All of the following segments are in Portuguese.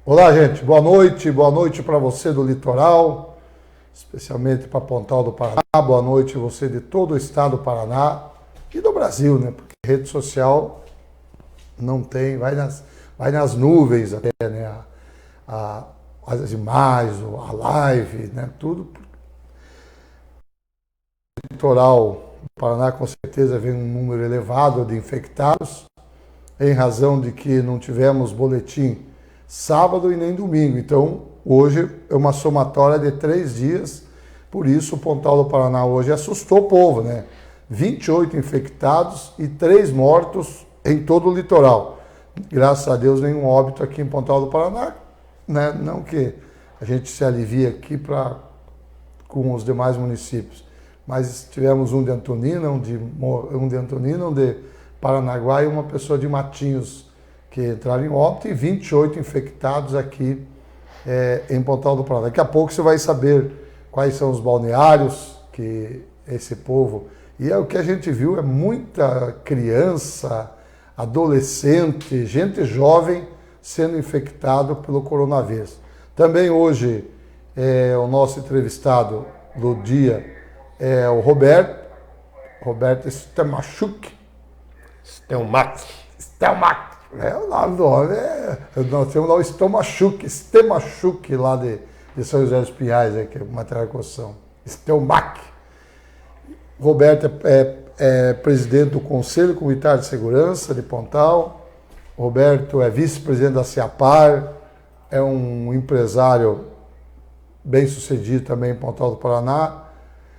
Olá, gente. Boa noite. Boa noite para você do litoral, especialmente para Pontal do Paraná. Boa noite você de todo o estado do Paraná e do Brasil, né? Porque rede social não tem, vai nas nuvens até, né? As imagens, a live, né? Tudo. O litoral do Paraná com certeza vem um número elevado de infectados, em razão de que não tivemos boletim sábado e nem domingo. Então, hoje é uma somatória de 3 dias, por isso o Pontal do Paraná hoje assustou o povo, né? 28 infectados e 3 mortos em todo o litoral. Graças a Deus, nenhum óbito aqui em Pontal do Paraná, né? Não que a gente se alivie aqui com os demais municípios, mas tivemos um de Antonina, um de Paranaguá e uma pessoa de Matinhos que entraram em óbito e 28 infectados aqui em Pontal do Paraná. Daqui a pouco você vai saber quais são os balneários que esse povo... E o que a gente viu é muita criança, adolescente, gente jovem sendo infectado pelo coronavírus. Também hoje o nosso entrevistado do dia é o Roberto Stelmachuk. Stelmach. O nome do homem nós temos lá o Stelmachuk lá de São José dos Pinhais, que é material de construção. Stelmach. Roberto é presidente do Conselho Comunitário de Segurança de Pontal. Roberto é vice-presidente da CIAPAR, é um empresário bem sucedido também em Pontal do Paraná.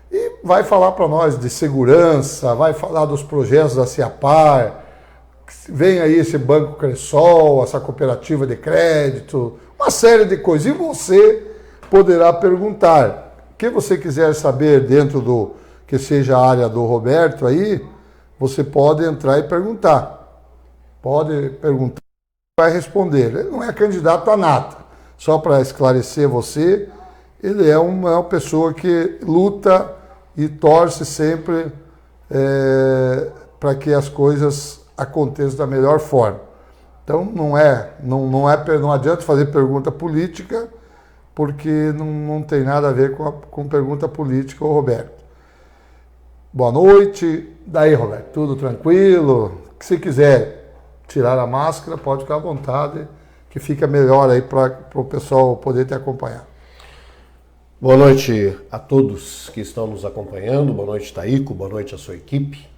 E vai falar para nós de segurança, vai falar dos projetos da CIAPAR. Vem aí esse Banco Cressol, essa cooperativa de crédito, uma série de coisas. E você poderá perguntar. O que você quiser saber dentro do que seja a área do Roberto aí, você pode entrar e perguntar. Pode perguntar, vai responder. Ele não é candidato a nada. Só para esclarecer você, ele é uma pessoa que luta e torce sempre para que as coisas aconteça da melhor forma. Então não adianta fazer pergunta política, porque não tem nada a ver com pergunta política, ô Roberto. Boa noite. Daí, Roberto, tudo tranquilo? Se quiser tirar a máscara, pode ficar à vontade, que fica melhor aí para o pessoal poder te acompanhar. Boa noite a todos que estão nos acompanhando. Boa noite, Taíco. Boa noite à sua equipe.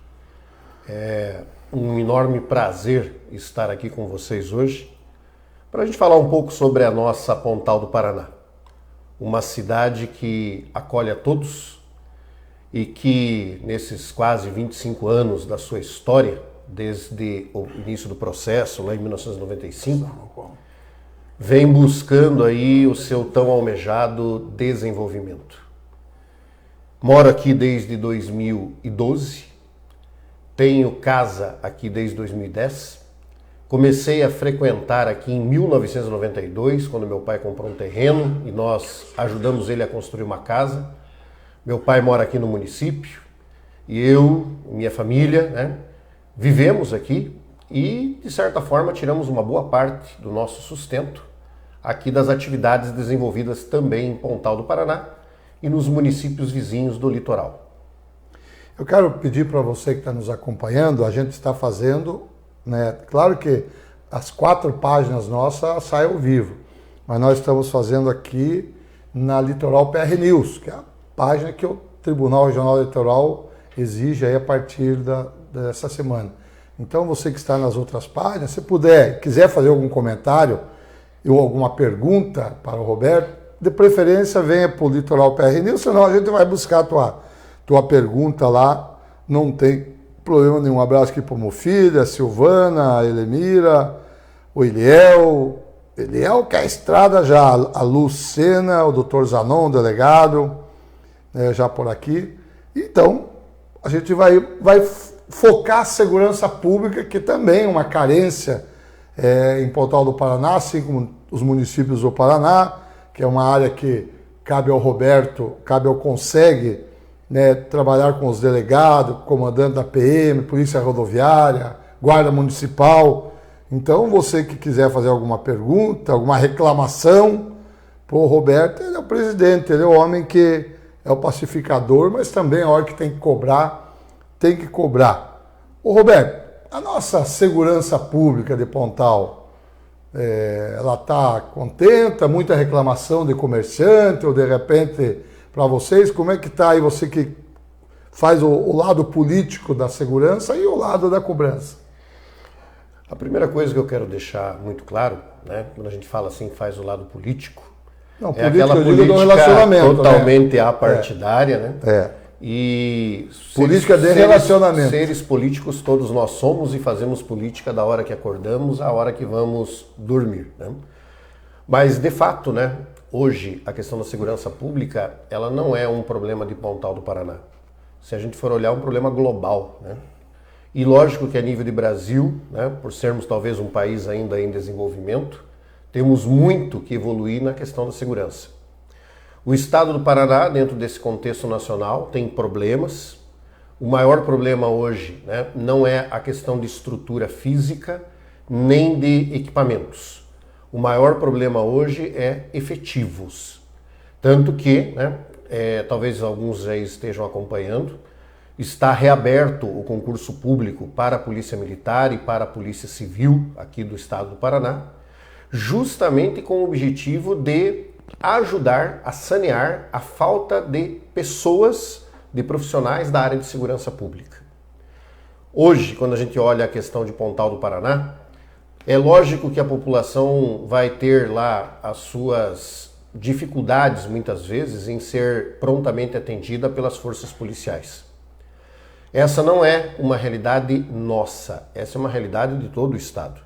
É um enorme prazer estar aqui com vocês hoje para a gente falar um pouco sobre a nossa Pontal do Paraná. Uma cidade que acolhe a todos e que, nesses quase 25 anos da sua história, desde o início do processo, lá em 1995, vem buscando aí o seu tão almejado desenvolvimento. Moro aqui desde 2012, tenho casa aqui desde 2010, comecei a frequentar aqui em 1992, quando meu pai comprou um terreno e nós ajudamos ele a construir uma casa. Meu pai mora aqui no município e eu, minha família, né, vivemos aqui e, de certa forma, tiramos uma boa parte do nosso sustento aqui das atividades desenvolvidas também em Pontal do Paraná e nos municípios vizinhos do litoral. Eu quero pedir para você que está nos acompanhando, a gente está fazendo, né, claro que as 4 páginas nossas saem ao vivo, mas nós estamos fazendo aqui na Litoral PR News, que é a página que o Tribunal Regional Eleitoral exige aí a partir dessa semana. Então, você que está nas outras páginas, se quiser fazer algum comentário ou alguma pergunta para o Roberto, de preferência venha para o Litoral PR News, senão a gente vai buscar a tua pergunta lá, não tem problema nenhum. Um abraço aqui para o Mofilha, a Silvana, a Elemira, o Eliel que é a estrada já, a Lucena, o doutor Zanon, o delegado, já por aqui. Então, a gente vai focar a segurança pública, que também é uma carência em Pontal do Paraná, assim como os municípios do Paraná, que é uma área que cabe ao Roberto, cabe ao CONSEG, né, trabalhar com os delegados, comandante da PM, Polícia Rodoviária, Guarda Municipal. Então, você que quiser fazer alguma pergunta, alguma reclamação, o Roberto, ele é o presidente, ele é o homem que é o pacificador, mas também a hora que tem que cobrar, tem que cobrar. Ô Roberto, a nossa segurança pública de Pontal, ela está contenta? Muita reclamação de comerciante ou de repente para vocês? Como é que está aí você que faz o lado político da segurança e o lado da cobrança? A primeira coisa que eu quero deixar muito claro, né, quando a gente fala assim, faz o lado político, não, é aquela política totalmente apartidária, né? E política de relacionamento. Seres políticos todos nós somos e fazemos política da hora que acordamos à hora que vamos dormir, né? Mas de fato, né, hoje a questão da segurança pública, ela não é um problema de Pontal do Paraná. Se a gente for olhar, é um problema global, né? E lógico que a nível de Brasil, né, por sermos talvez um país ainda em desenvolvimento, temos muito que evoluir na questão da segurança. O estado do Paraná, dentro desse contexto nacional, tem problemas. O maior problema hoje, né, não é a questão de estrutura física, nem de equipamentos. O maior problema hoje é efetivos. Tanto que, né, talvez alguns já estejam acompanhando, está reaberto o concurso público para a Polícia Militar e para a Polícia Civil aqui do estado do Paraná, justamente com o objetivo de ajudar a sanear a falta de pessoas, de profissionais da área de segurança pública. Hoje, quando a gente olha a questão de Pontal do Paraná, é lógico que a população vai ter lá as suas dificuldades, muitas vezes, em ser prontamente atendida pelas forças policiais. Essa não é uma realidade nossa, essa é uma realidade de todo o estado.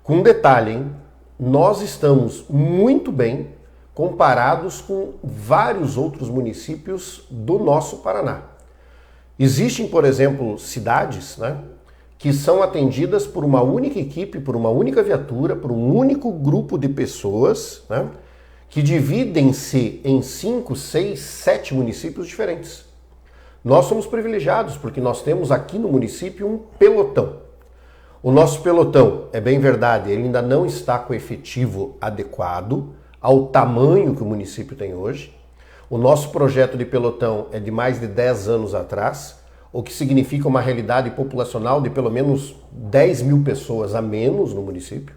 Com um detalhe, hein? Nós estamos muito bem comparados com vários outros municípios do nosso Paraná. Existem, por exemplo, cidades, né, que são atendidas por uma única equipe, por uma única viatura, por um único grupo de pessoas, né, que dividem-se em 5, 6, 7 municípios diferentes. Nós somos privilegiados porque nós temos aqui no município um pelotão. O nosso pelotão, é bem verdade, ele ainda não está com o efetivo adequado ao tamanho que o município tem hoje. O nosso projeto de pelotão é de mais de 10 anos atrás, o que significa uma realidade populacional de pelo menos 10 mil pessoas a menos no município,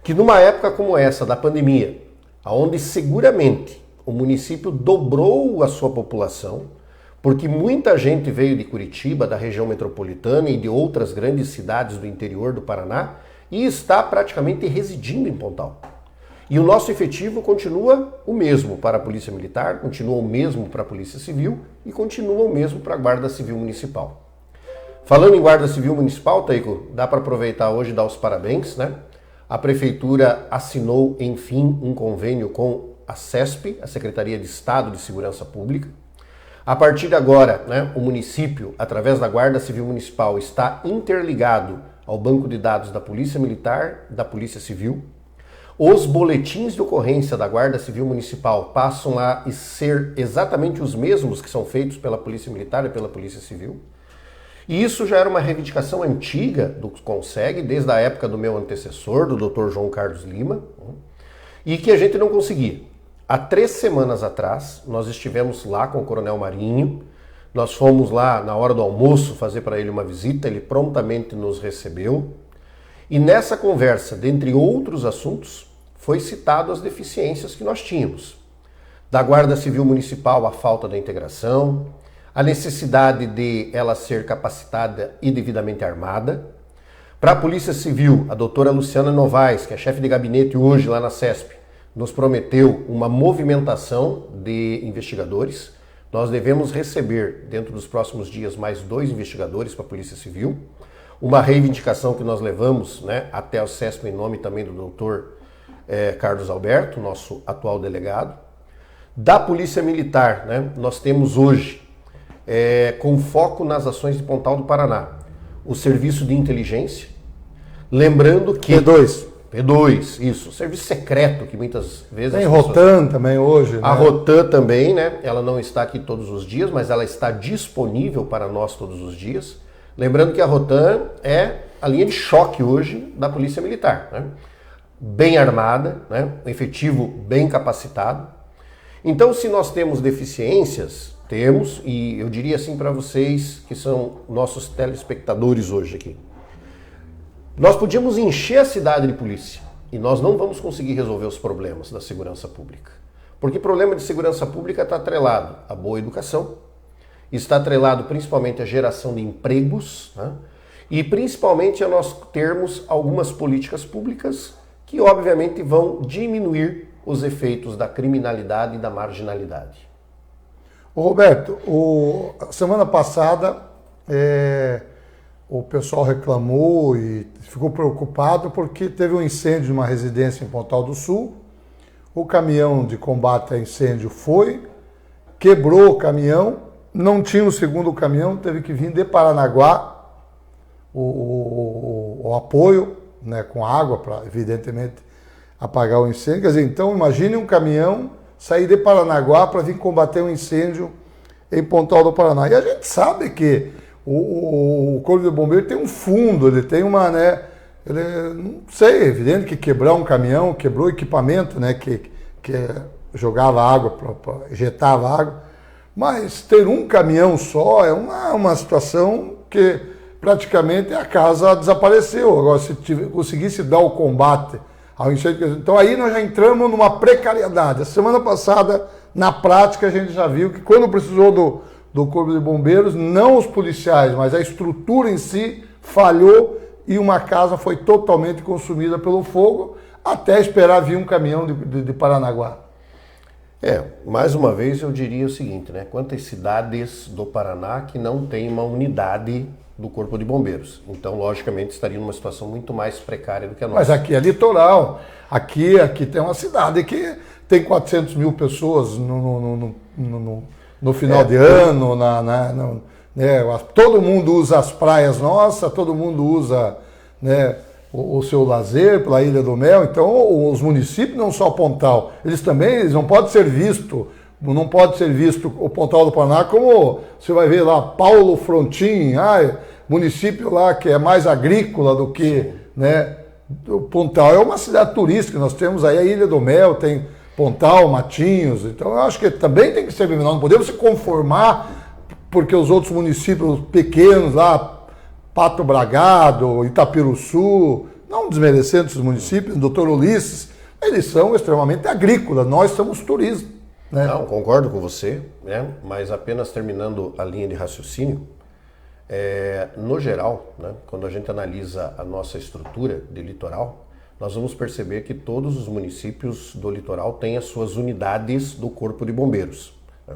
que numa época como essa da pandemia, onde seguramente o município dobrou a sua população, porque muita gente veio de Curitiba, da região metropolitana e de outras grandes cidades do interior do Paraná e está praticamente residindo em Pontal. E o nosso efetivo continua o mesmo para a Polícia Militar, continua o mesmo para a Polícia Civil e continua o mesmo para a Guarda Civil Municipal. Falando em Guarda Civil Municipal, Taico, dá para aproveitar hoje e dar os parabéns, né? A Prefeitura assinou, enfim, um convênio com a CESP, a Secretaria de Estado de Segurança Pública. A partir de agora, né, o município, através da Guarda Civil Municipal, está interligado ao banco de dados da Polícia Militar, da Polícia Civil. Os boletins de ocorrência da Guarda Civil Municipal passam a ser exatamente os mesmos que são feitos pela Polícia Militar e pela Polícia Civil. E isso já era uma reivindicação antiga do CONSEG, desde a época do meu antecessor, do Dr. João Carlos Lima, e que a gente não conseguia. Há 3 semanas atrás, nós estivemos lá com o Coronel Marinho, nós fomos lá na hora do almoço fazer para ele uma visita, ele prontamente nos recebeu, e nessa conversa, dentre outros assuntos, foi citado as deficiências que nós tínhamos. Da Guarda Civil Municipal, a falta da integração, a necessidade de ela ser capacitada e devidamente armada. Para a Polícia Civil, a doutora Luciana Novaes, que é chefe de gabinete hoje lá na CESP, nos prometeu uma movimentação de investigadores. Nós devemos receber, dentro dos próximos dias, mais 2 investigadores para a Polícia Civil. Uma reivindicação que nós levamos, né, até o CESP em nome também do doutor Carlos Alberto, nosso atual delegado. Da Polícia Militar, né, nós temos hoje, com foco nas ações de Pontal do Paraná, o Serviço de Inteligência. Lembrando que... P2, isso. Serviço secreto, que muitas vezes... Tem Rotan também hoje, né? A Rotan também, né? Ela não está aqui todos os dias, mas ela está disponível para nós todos os dias. Lembrando que a Rotan é a linha de choque hoje da Polícia Militar, né? Bem armada, né? Um efetivo bem capacitado. Então, se nós temos deficiências, temos, e eu diria assim para vocês que são nossos telespectadores hoje aqui, nós podíamos encher a cidade de polícia e nós não vamos conseguir resolver os problemas da segurança pública. Porque problema de segurança pública está atrelado à boa educação, está atrelado principalmente à geração de empregos, né? E principalmente a nós termos algumas políticas públicas que obviamente vão diminuir os efeitos da criminalidade e da marginalidade. Ô Roberto, semana passada o pessoal reclamou e ficou preocupado porque teve um incêndio numa residência em Pontal do Sul. O caminhão de combate a incêndio quebrou o caminhão, não tinha o segundo caminhão, teve que vir de Paranaguá o apoio, né, com água para, evidentemente, apagar o incêndio. Quer dizer, então, imagine um caminhão sair de Paranaguá para vir combater um incêndio em Pontal do Paraná. E a gente sabe que o Corpo de Bombeiro tem um fundo, ele tem uma, né, não sei, é evidente que quebrar um caminhão, quebrou equipamento, né, que jogava água, injetava água, mas ter um caminhão só é uma situação que praticamente a casa desapareceu. Agora, se conseguisse dar o combate ao incêndio, então aí nós já entramos numa precariedade. A semana passada, na prática, a gente já viu que quando precisou do Corpo de Bombeiros, não os policiais, mas a estrutura em si falhou e uma casa foi totalmente consumida pelo fogo, até esperar vir um caminhão de Paranaguá. Mais uma vez eu diria o seguinte, né? Quantas cidades do Paraná que não tem uma unidade do Corpo de Bombeiros? Então, logicamente, estaria numa situação muito mais precária do que a nossa. Mas aqui é litoral. Aqui tem uma cidade que tem 400 mil pessoas no final de ano, né? Todo mundo usa as praias nossas, todo mundo usa, né, o seu lazer pela Ilha do Mel. Então, os municípios, não só Pontal, eles não podem ser visto o Pontal do Paraná como você vai ver lá Paulo Frontin, município lá que é mais agrícola do que, né? O Pontal é uma cidade turística, nós temos aí a Ilha do Mel, tem Pontal, Matinhos, então eu acho que também tem que ser bem menor, não podemos se conformar porque os outros municípios pequenos lá, Pato Bragado, Itapiruçu, não desmerecendo esses municípios, Doutor Ulisses, eles são extremamente agrícolas, nós somos turismo. Né? Não, concordo com você, né? Mas apenas terminando a linha de raciocínio, no geral, né, quando a gente analisa a nossa estrutura de litoral, nós vamos perceber que todos os municípios do litoral têm as suas unidades do Corpo de Bombeiros. Né?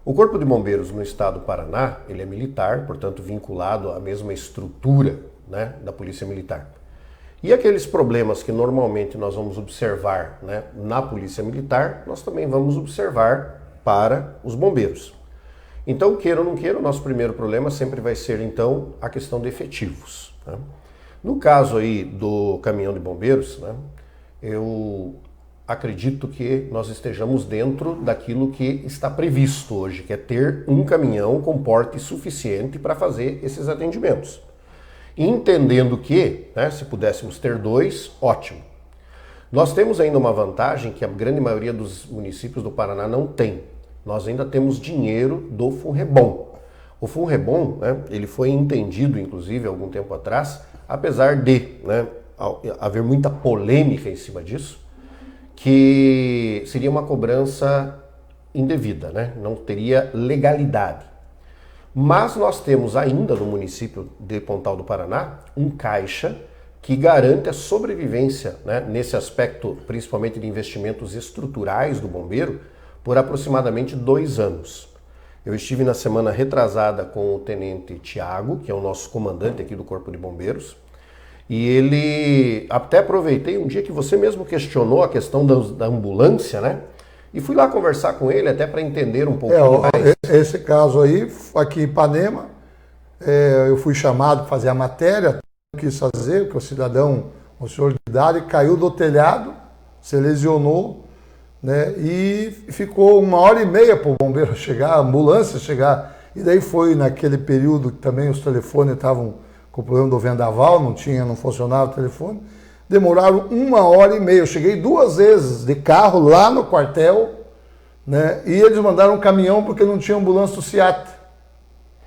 O Corpo de Bombeiros no estado do Paraná, ele é militar, portanto vinculado à mesma estrutura, né, da Polícia Militar. E aqueles problemas que normalmente nós vamos observar, né, na Polícia Militar, nós também vamos observar para os bombeiros. Então, queira ou não queira, o nosso primeiro problema sempre vai ser, então, a questão de efetivos. Né? No caso aí do caminhão de bombeiros, né, eu acredito que nós estejamos dentro daquilo que está previsto hoje, que é ter um caminhão com porte suficiente para fazer esses atendimentos. Entendendo que, né, se pudéssemos ter 2, ótimo. Nós temos ainda uma vantagem que a grande maioria dos municípios do Paraná não tem. Nós ainda temos dinheiro do Funrebom. O Funrebom, né, ele foi entendido, inclusive, há algum tempo atrás, apesar de, né, haver muita polêmica em cima disso, que seria uma cobrança indevida, né? Não teria legalidade. Mas nós temos ainda no município de Pontal do Paraná um caixa que garante a sobrevivência, né, nesse aspecto, principalmente de investimentos estruturais do bombeiro, por aproximadamente 2 anos. Eu estive na semana retrasada com o Tenente Tiago, que é o nosso comandante aqui do Corpo de Bombeiros, e ele, até aproveitei um dia que você mesmo questionou a questão da ambulância, né? E fui lá conversar com ele até para entender um pouquinho mais. Esse caso aí, aqui em Ipanema, eu fui chamado para fazer a matéria, quis fazer, porque o cidadão, o senhor de idade, caiu do telhado, se lesionou, né? E ficou 1h30 para o bombeiro chegar, a ambulância chegar. E daí foi naquele período que também os telefones estavam com o problema do vendaval, não funcionava o telefone. Demoraram 1h30. Eu cheguei 2 vezes de carro lá no quartel, né? E eles mandaram um caminhão porque não tinha ambulância do SEAT.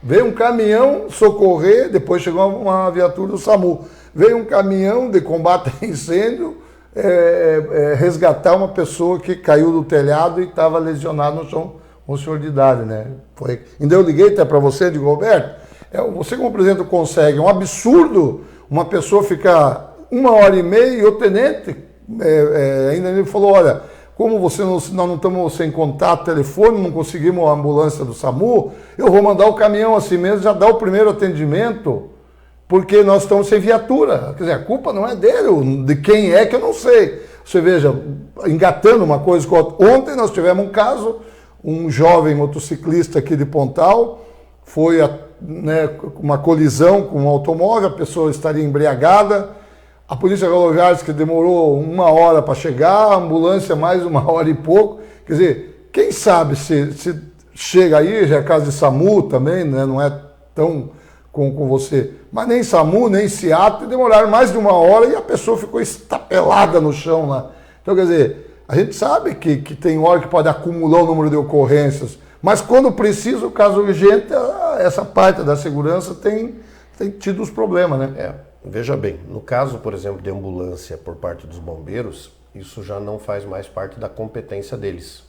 Veio um caminhão socorrer, depois chegou uma viatura do SAMU. Veio um caminhão de combate a incêndio resgatar uma pessoa que caiu do telhado e estava lesionada no chão, um senhor de idade, né? Ainda eu liguei até para você, digo, Roberto, você como presidente do CONSEG, é um absurdo uma pessoa ficar 1h30 e o tenente ainda ele falou, olha, como nós não estamos sem contato, telefone, não conseguimos a ambulância do SAMU, eu vou mandar o caminhão assim mesmo, já dá o primeiro atendimento, porque nós estamos sem viatura. Quer dizer, a culpa não é dele, de quem é que eu não sei. Você veja, engatando uma coisa com a outra. Ontem nós tivemos um caso, um jovem motociclista aqui de Pontal, foi uma colisão com um automóvel, a pessoa estaria embriagada, a polícia rodoviária que demorou 1h para chegar, a ambulância mais 1h e pouco. Quer dizer, quem sabe se chega aí, já é caso de SAMU também, né? Não é tão com você. Mas nem SAMU, nem SEAT, demoraram mais de 1h e a pessoa ficou estapelada no chão lá. Então, quer dizer, a gente sabe que tem hora que pode acumular o número de ocorrências, mas quando precisa, o caso urgente, essa parte da segurança tem tido os problemas, né? Veja bem, no caso, por exemplo, de ambulância por parte dos bombeiros, isso já não faz mais parte da competência deles.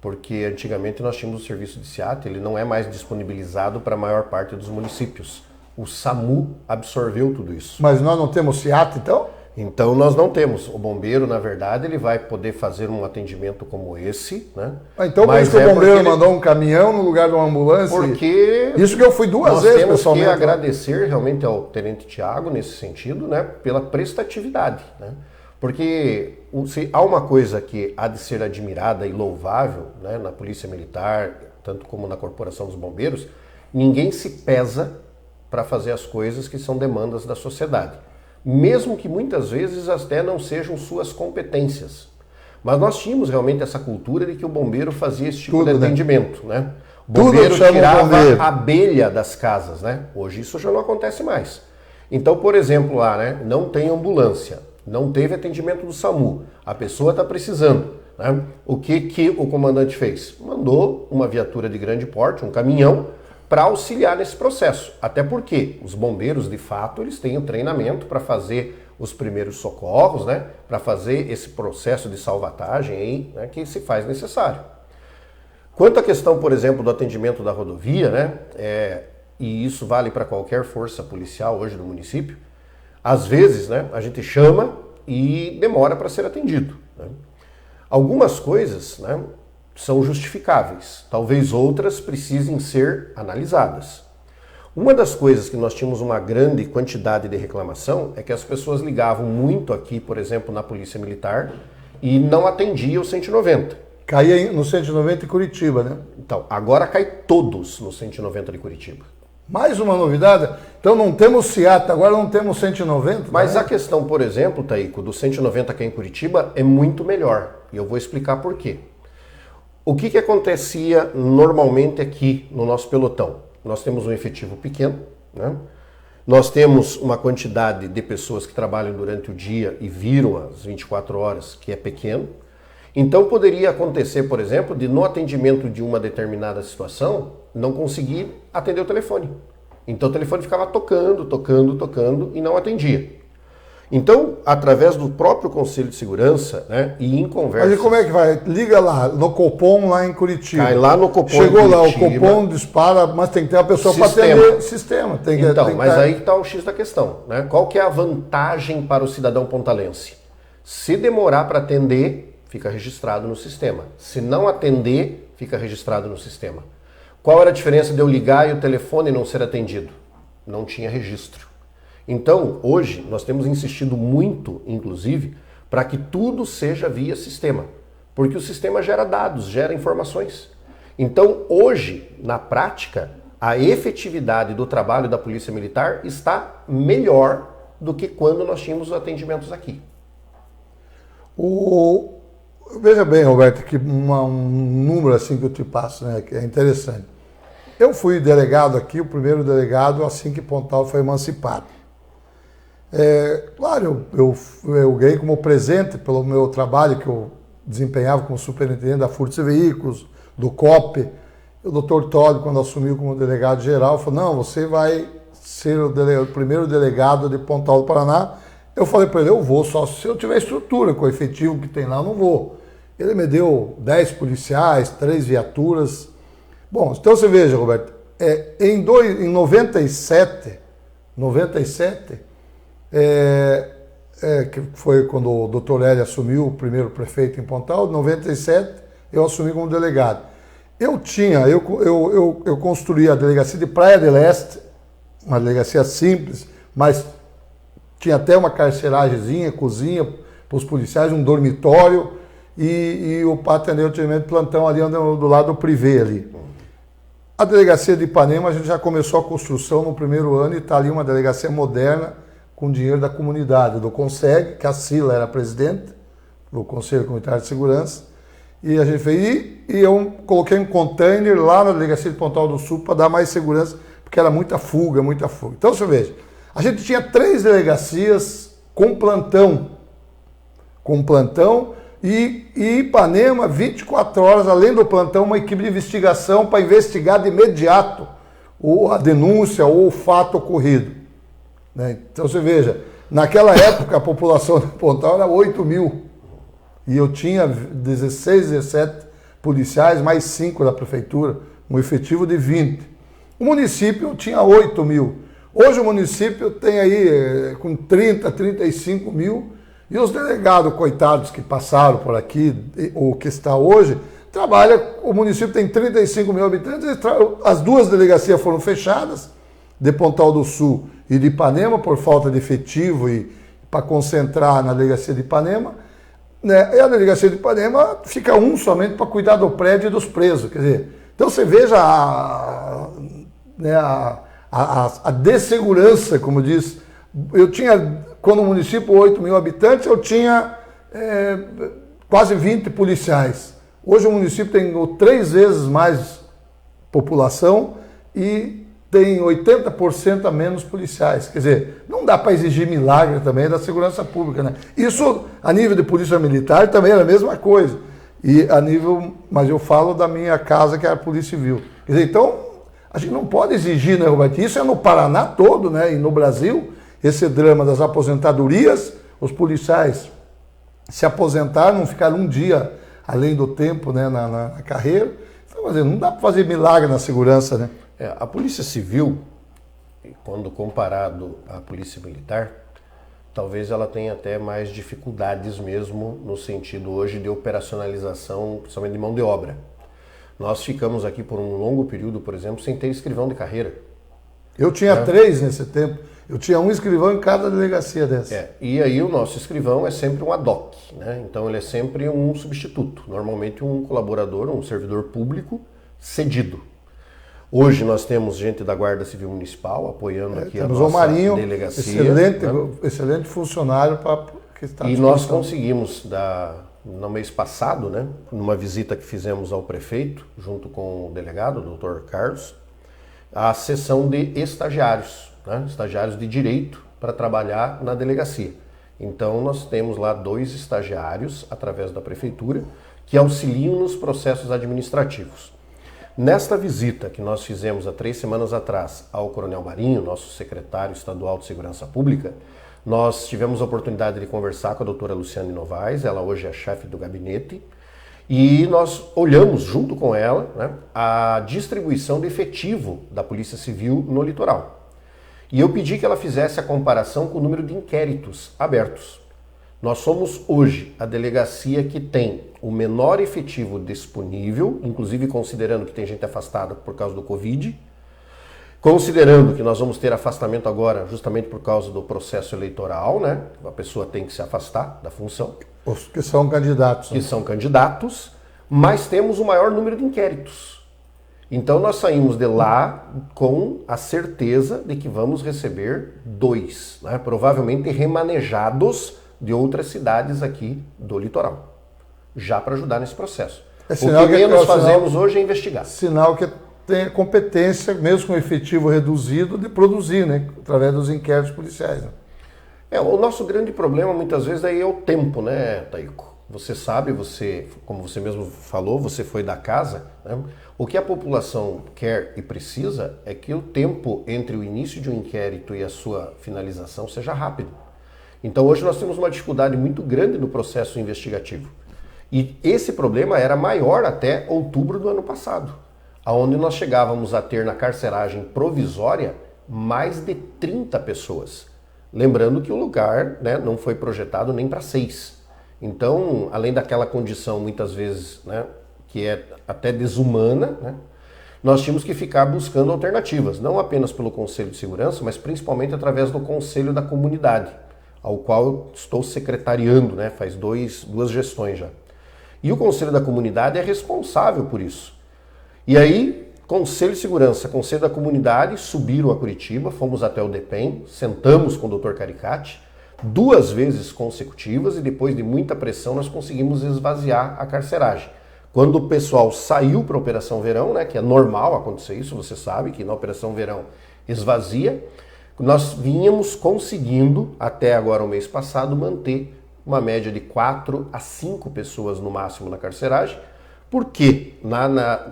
Porque antigamente nós tínhamos o serviço de SEAT, ele não é mais disponibilizado para a maior parte dos municípios. O SAMU absorveu tudo isso. Mas nós não temos SEAT, então? Então nós não temos. O bombeiro, na verdade, ele vai poder fazer um atendimento como esse, né? Então por isso que o bombeiro mandou um caminhão no lugar de uma ambulância? Porque isso que eu fui 2 vezes, pessoalmente. Nós temos que agradecer realmente ao Tenente Tiago nesse sentido, né? Pela prestatividade, né? Porque se há uma coisa que há de ser admirada e louvável, né, na Polícia Militar, tanto como na Corporação dos Bombeiros, ninguém se pesa para fazer as coisas que são demandas da sociedade. Mesmo que muitas vezes até não sejam suas competências. Mas nós tínhamos realmente essa cultura de que o bombeiro fazia esse tipo de atendimento, né? O bombeiro tirava a abelha das casas, né? Hoje isso já não acontece mais. Então, por exemplo, lá, né, não tem ambulância, não teve atendimento do SAMU, a pessoa está precisando, né? O que o comandante fez? Mandou uma viatura de grande porte, um caminhão, para auxiliar nesse processo. Até porque os bombeiros, de fato, eles têm o treinamento para fazer os primeiros socorros, né? Para fazer esse processo de salvatagem aí, né, que se faz necessário. Quanto à questão, por exemplo, do atendimento da rodovia, né? E isso vale para qualquer força policial hoje do município, às vezes, né, a gente chama e demora para ser atendido, né? Algumas coisas, né, são justificáveis, talvez outras precisem ser analisadas. Uma das coisas que nós tínhamos uma grande quantidade de reclamação é que as pessoas ligavam muito aqui, por exemplo, na Polícia Militar e não atendia o 190. Caía no 190 em Curitiba, né? Então, agora cai todos no 190 de Curitiba. Mais uma novidade, então não temos SEAT, agora não temos 190. Mas né? a questão, por exemplo, Taíco, do 190 aqui em Curitiba é muito melhor. E eu vou explicar por quê. O que acontecia normalmente aqui no nosso pelotão? Nós temos um efetivo pequeno, né? Nós temos uma quantidade de pessoas que trabalham durante o dia e viram as 24 horas, que é pequeno. Então poderia acontecer, por exemplo, de no atendimento de uma determinada situação, não conseguir atender o telefone. Então o telefone ficava tocando e não atendia. Então, através do próprio Conselho de Segurança, né, e em conversa... Mas e como é que vai? Liga lá, no Copom, lá em Curitiba. Cai lá no Copom. Chegou lá, o Copom dispara, mas tem que ter uma pessoa para atender sistema. Mas aí está o X da questão, né? Qual que é a vantagem para o cidadão pontalense? Se demorar para atender, fica registrado no sistema. Se não atender, fica registrado no sistema. Qual era a diferença de eu ligar e o telefone não ser atendido? Não tinha registro. Então, hoje, nós temos insistido muito, inclusive, para que tudo seja via sistema. Porque o sistema gera dados, gera informações. Então, hoje, na prática, a efetividade do trabalho da Polícia Militar está melhor do que quando nós tínhamos os atendimentos aqui. Veja bem, Roberto, que um número assim que eu te passo, né, que é interessante. Eu fui delegado aqui, o primeiro delegado, assim que Pontal foi emancipado. Claro, eu ganhei como presente pelo meu trabalho que eu desempenhava como superintendente da Furtos e Veículos, do COP. O doutor Todd, quando assumiu como delegado geral, falou, não, você vai ser o primeiro delegado de Pontal do Paraná. Eu falei para ele, eu vou só se eu tiver estrutura, com o efetivo que tem lá, eu não vou. Ele me deu 10 policiais, 3 viaturas. Bom, então você veja, Roberto, em 97, que foi quando o doutor Hélio assumiu o primeiro prefeito em Pontal, em 97 eu assumi como delegado. Eu construí a delegacia de Praia de Leste, uma delegacia simples, mas tinha até uma carceragemzinha, cozinha para os policiais, um dormitório e o pátio de atendimento de plantão ali do lado do privê ali. A delegacia de Ipanema, a gente já começou a construção no primeiro ano e está ali uma delegacia moderna com dinheiro da comunidade, do CONSEG, que a Sila era presidente do Conselho Comunitário de Segurança. E a gente fez, e eu coloquei um container lá na delegacia de Pontal do Sul para dar mais segurança, porque era muita fuga. Então você veja, a gente tinha 3 delegacias com plantão e Ipanema, 24 horas, além do plantão, uma equipe de investigação para investigar de imediato a denúncia ou o fato ocorrido. Né? Então você veja, naquela época a população de Pontal era 8 mil. E eu tinha 16, 17 policiais, mais 5 da prefeitura, um efetivo de 20. O município tinha 8 mil. Hoje o município tem aí com 30, 35 mil. E os delegados, coitados, que passaram por aqui, ou que está hoje, o município tem 35 mil habitantes, as 2 delegacias foram fechadas, de Pontal do Sul e de Ipanema, por falta de efetivo e para concentrar na delegacia de Ipanema. Né? E a delegacia de Ipanema fica somente para cuidar do prédio e dos presos. Quer dizer, então você veja a dessegurança, como diz. Eu tinha, quando o município 8 mil habitantes, eu tinha quase 20 policiais. Hoje o município tem 3 vezes mais população e tem 80% a menos policiais. Quer dizer, não dá para exigir milagre também da segurança pública, né? Isso, a nível de polícia militar, também era a mesma coisa. Mas eu falo da minha casa, que é a Polícia Civil. Quer dizer, então, a gente não pode exigir, né, Roberto? Isso é no Paraná todo, né? E no Brasil, esse drama das aposentadorias, os policiais se aposentaram, não ficaram um dia além do tempo, né, na carreira. Então, não dá para fazer milagre na segurança, né? A Polícia Civil, quando comparado à Polícia Militar, talvez ela tenha até mais dificuldades mesmo no sentido hoje de operacionalização, principalmente de mão de obra. Nós ficamos aqui por um longo período, por exemplo, sem ter escrivão de carreira. Eu tinha 3 nesse tempo. Eu tinha um escrivão em cada delegacia dessa. E aí o nosso escrivão é sempre um ad hoc, né? Então ele é sempre um substituto, normalmente um colaborador, um servidor público cedido. Hoje nós temos gente da Guarda Civil Municipal apoiando aqui a nossa Marinho, delegacia. Excelente funcionário que está. E nós conseguimos, no mês passado, né, numa visita que fizemos ao prefeito, junto com o delegado, o doutor Carlos, a sessão de estagiários, né, estagiários de direito para trabalhar na delegacia. Então nós temos lá 2 estagiários, através da prefeitura, que auxiliam nos processos administrativos. Nesta visita que nós fizemos há 3 semanas atrás ao Coronel Marinho, nosso secretário estadual de Segurança Pública, nós tivemos a oportunidade de conversar com a doutora Luciane Novaes, ela hoje é chefe do gabinete, e nós olhamos junto com ela, né, a distribuição de efetivo da Polícia Civil no litoral. E eu pedi que ela fizesse a comparação com o número de inquéritos abertos. Nós somos hoje a delegacia que tem o menor efetivo disponível, inclusive considerando que tem gente afastada por causa do Covid, considerando que nós vamos ter afastamento agora justamente por causa do processo eleitoral, né? A pessoa tem que se afastar da função. Os que são candidatos. Que são candidatos, mas temos o maior número de inquéritos. Então nós saímos de lá com a certeza de que vamos receber 2, né? Provavelmente remanejados de outras cidades aqui do litoral, já para ajudar nesse processo. O que menos fazemos hoje é investigar. Sinal que tem a competência, mesmo com efetivo reduzido, de produzir, né? Através dos inquéritos policiais. Né? O nosso grande problema muitas vezes aí é o tempo, né, Taíco? Você sabe, como você mesmo falou, você foi da casa, né? O que a população quer e precisa é que o tempo entre o início de um inquérito e a sua finalização seja rápido. Então hoje nós temos uma dificuldade muito grande no processo investigativo. E esse problema era maior até outubro do ano passado, onde nós chegávamos a ter na carceragem provisória mais de 30 pessoas. Lembrando que o lugar, né, não foi projetado nem para 6. Então, além daquela condição muitas vezes, né, que é até desumana, né, nós tínhamos que ficar buscando alternativas, não apenas pelo Conselho de Segurança, mas principalmente através do Conselho da Comunidade, ao qual eu estou secretariando, né, faz duas gestões já. E o Conselho da Comunidade é responsável por isso. E aí, Conselho de Segurança, Conselho da Comunidade subiram a Curitiba, fomos até o DEPEN, sentamos com o Dr. Caricati, 2 vezes consecutivas, e depois de muita pressão nós conseguimos esvaziar a carceragem. Quando o pessoal saiu para a Operação Verão, né, que é normal acontecer isso, você sabe que na Operação Verão esvazia, nós vínhamos conseguindo, até agora o mês passado, manter uma média de 4 a 5 pessoas no máximo na carceragem, porque na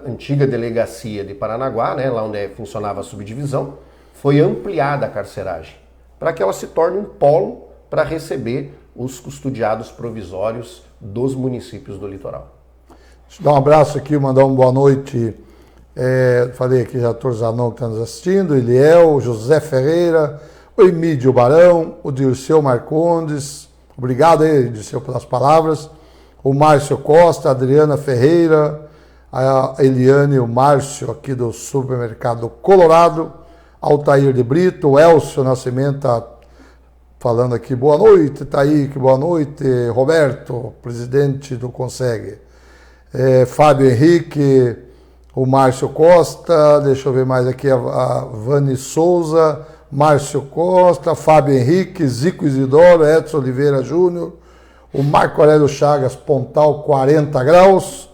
antiga delegacia de Paranaguá, né, lá onde funcionava a subdivisão, foi ampliada a carceragem, para que ela se torne um polo para receber os custodiados provisórios dos municípios do litoral. Deixa eu dar um abraço aqui, mandar uma boa noite. Falei aqui já, Dr. Zanon que está nos assistindo, Eliel, José Ferreira, o Emídio Barão, o Dirceu Marcondes, obrigado aí, Dirceu, pelas palavras, o Márcio Costa, a Adriana Ferreira, a Eliane e o Márcio aqui do Supermercado Colorado, Altair de Brito, o Elcio Nascimento falando aqui, boa noite, Taíque, boa noite, Roberto, presidente do Consegue, Fábio Henrique, o Márcio Costa, deixa eu ver mais aqui, a Vani Souza, Márcio Costa, Fábio Henrique, Zico Isidoro, Edson Oliveira Júnior, o Marco Aurélio Chagas, Pontal 40 graus,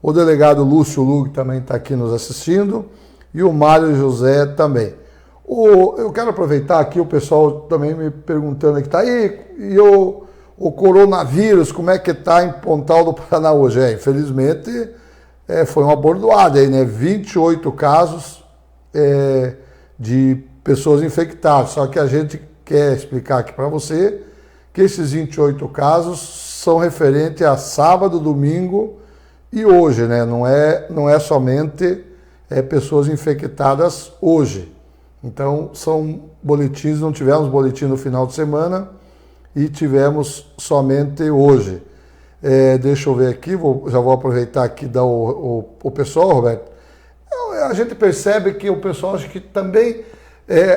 o delegado Lúcio Lug também está aqui nos assistindo, e o Mário José também. Eu quero aproveitar aqui, o pessoal também me perguntando aqui, tá aí, e o coronavírus, como é que está em Pontal do Paraná hoje? Infelizmente, foi uma bordoada aí, né? 28 casos de pessoas infectadas, só que a gente quer explicar aqui para você que esses 28 casos são referentes a sábado, domingo e hoje, né? Não é somente pessoas infectadas hoje. Então, são boletins, não tivemos boletim no final de semana e tivemos somente hoje. Deixa eu ver aqui, já vou aproveitar aqui e dar o pessoal, Roberto. A gente percebe que o pessoal acha que também,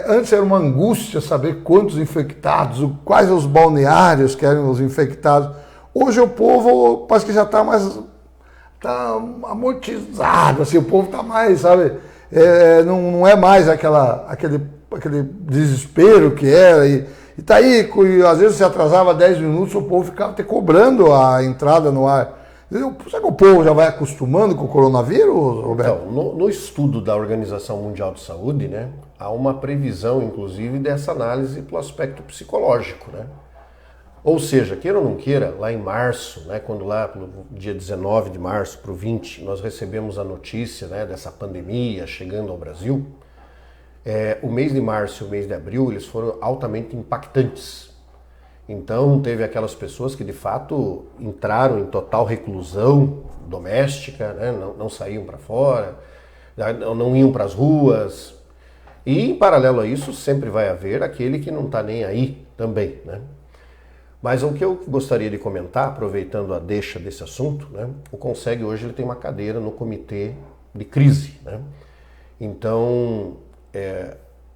antes era uma angústia saber quantos infectados, quais os balneários que eram os infectados. Hoje o povo parece que já está mais amortizado, assim, o povo está mais, sabe, não é mais aquele desespero que era, e tá aí, e às vezes se atrasava 10 minutos, o povo ficava até cobrando a entrada no ar. Será que o povo já vai acostumando com o coronavírus, Roberto? Então, no estudo da Organização Mundial de Saúde, né, há uma previsão, inclusive, dessa análise pelo aspecto psicológico, né? Ou seja, queira ou não queira, lá em março, né, quando lá no dia 19 de março para o 20, nós recebemos a notícia, né, dessa pandemia chegando ao Brasil, o mês de março e o mês de abril, eles foram altamente impactantes. Então, teve aquelas pessoas que, de fato, entraram em total reclusão doméstica, né? Não saíam para fora, não iam para as ruas. E, em paralelo a isso, sempre vai haver aquele que não está nem aí também, né? Mas o que eu gostaria de comentar, aproveitando a deixa desse assunto, né? O Consegue hoje ele tem uma cadeira no comitê de crise, né? Então,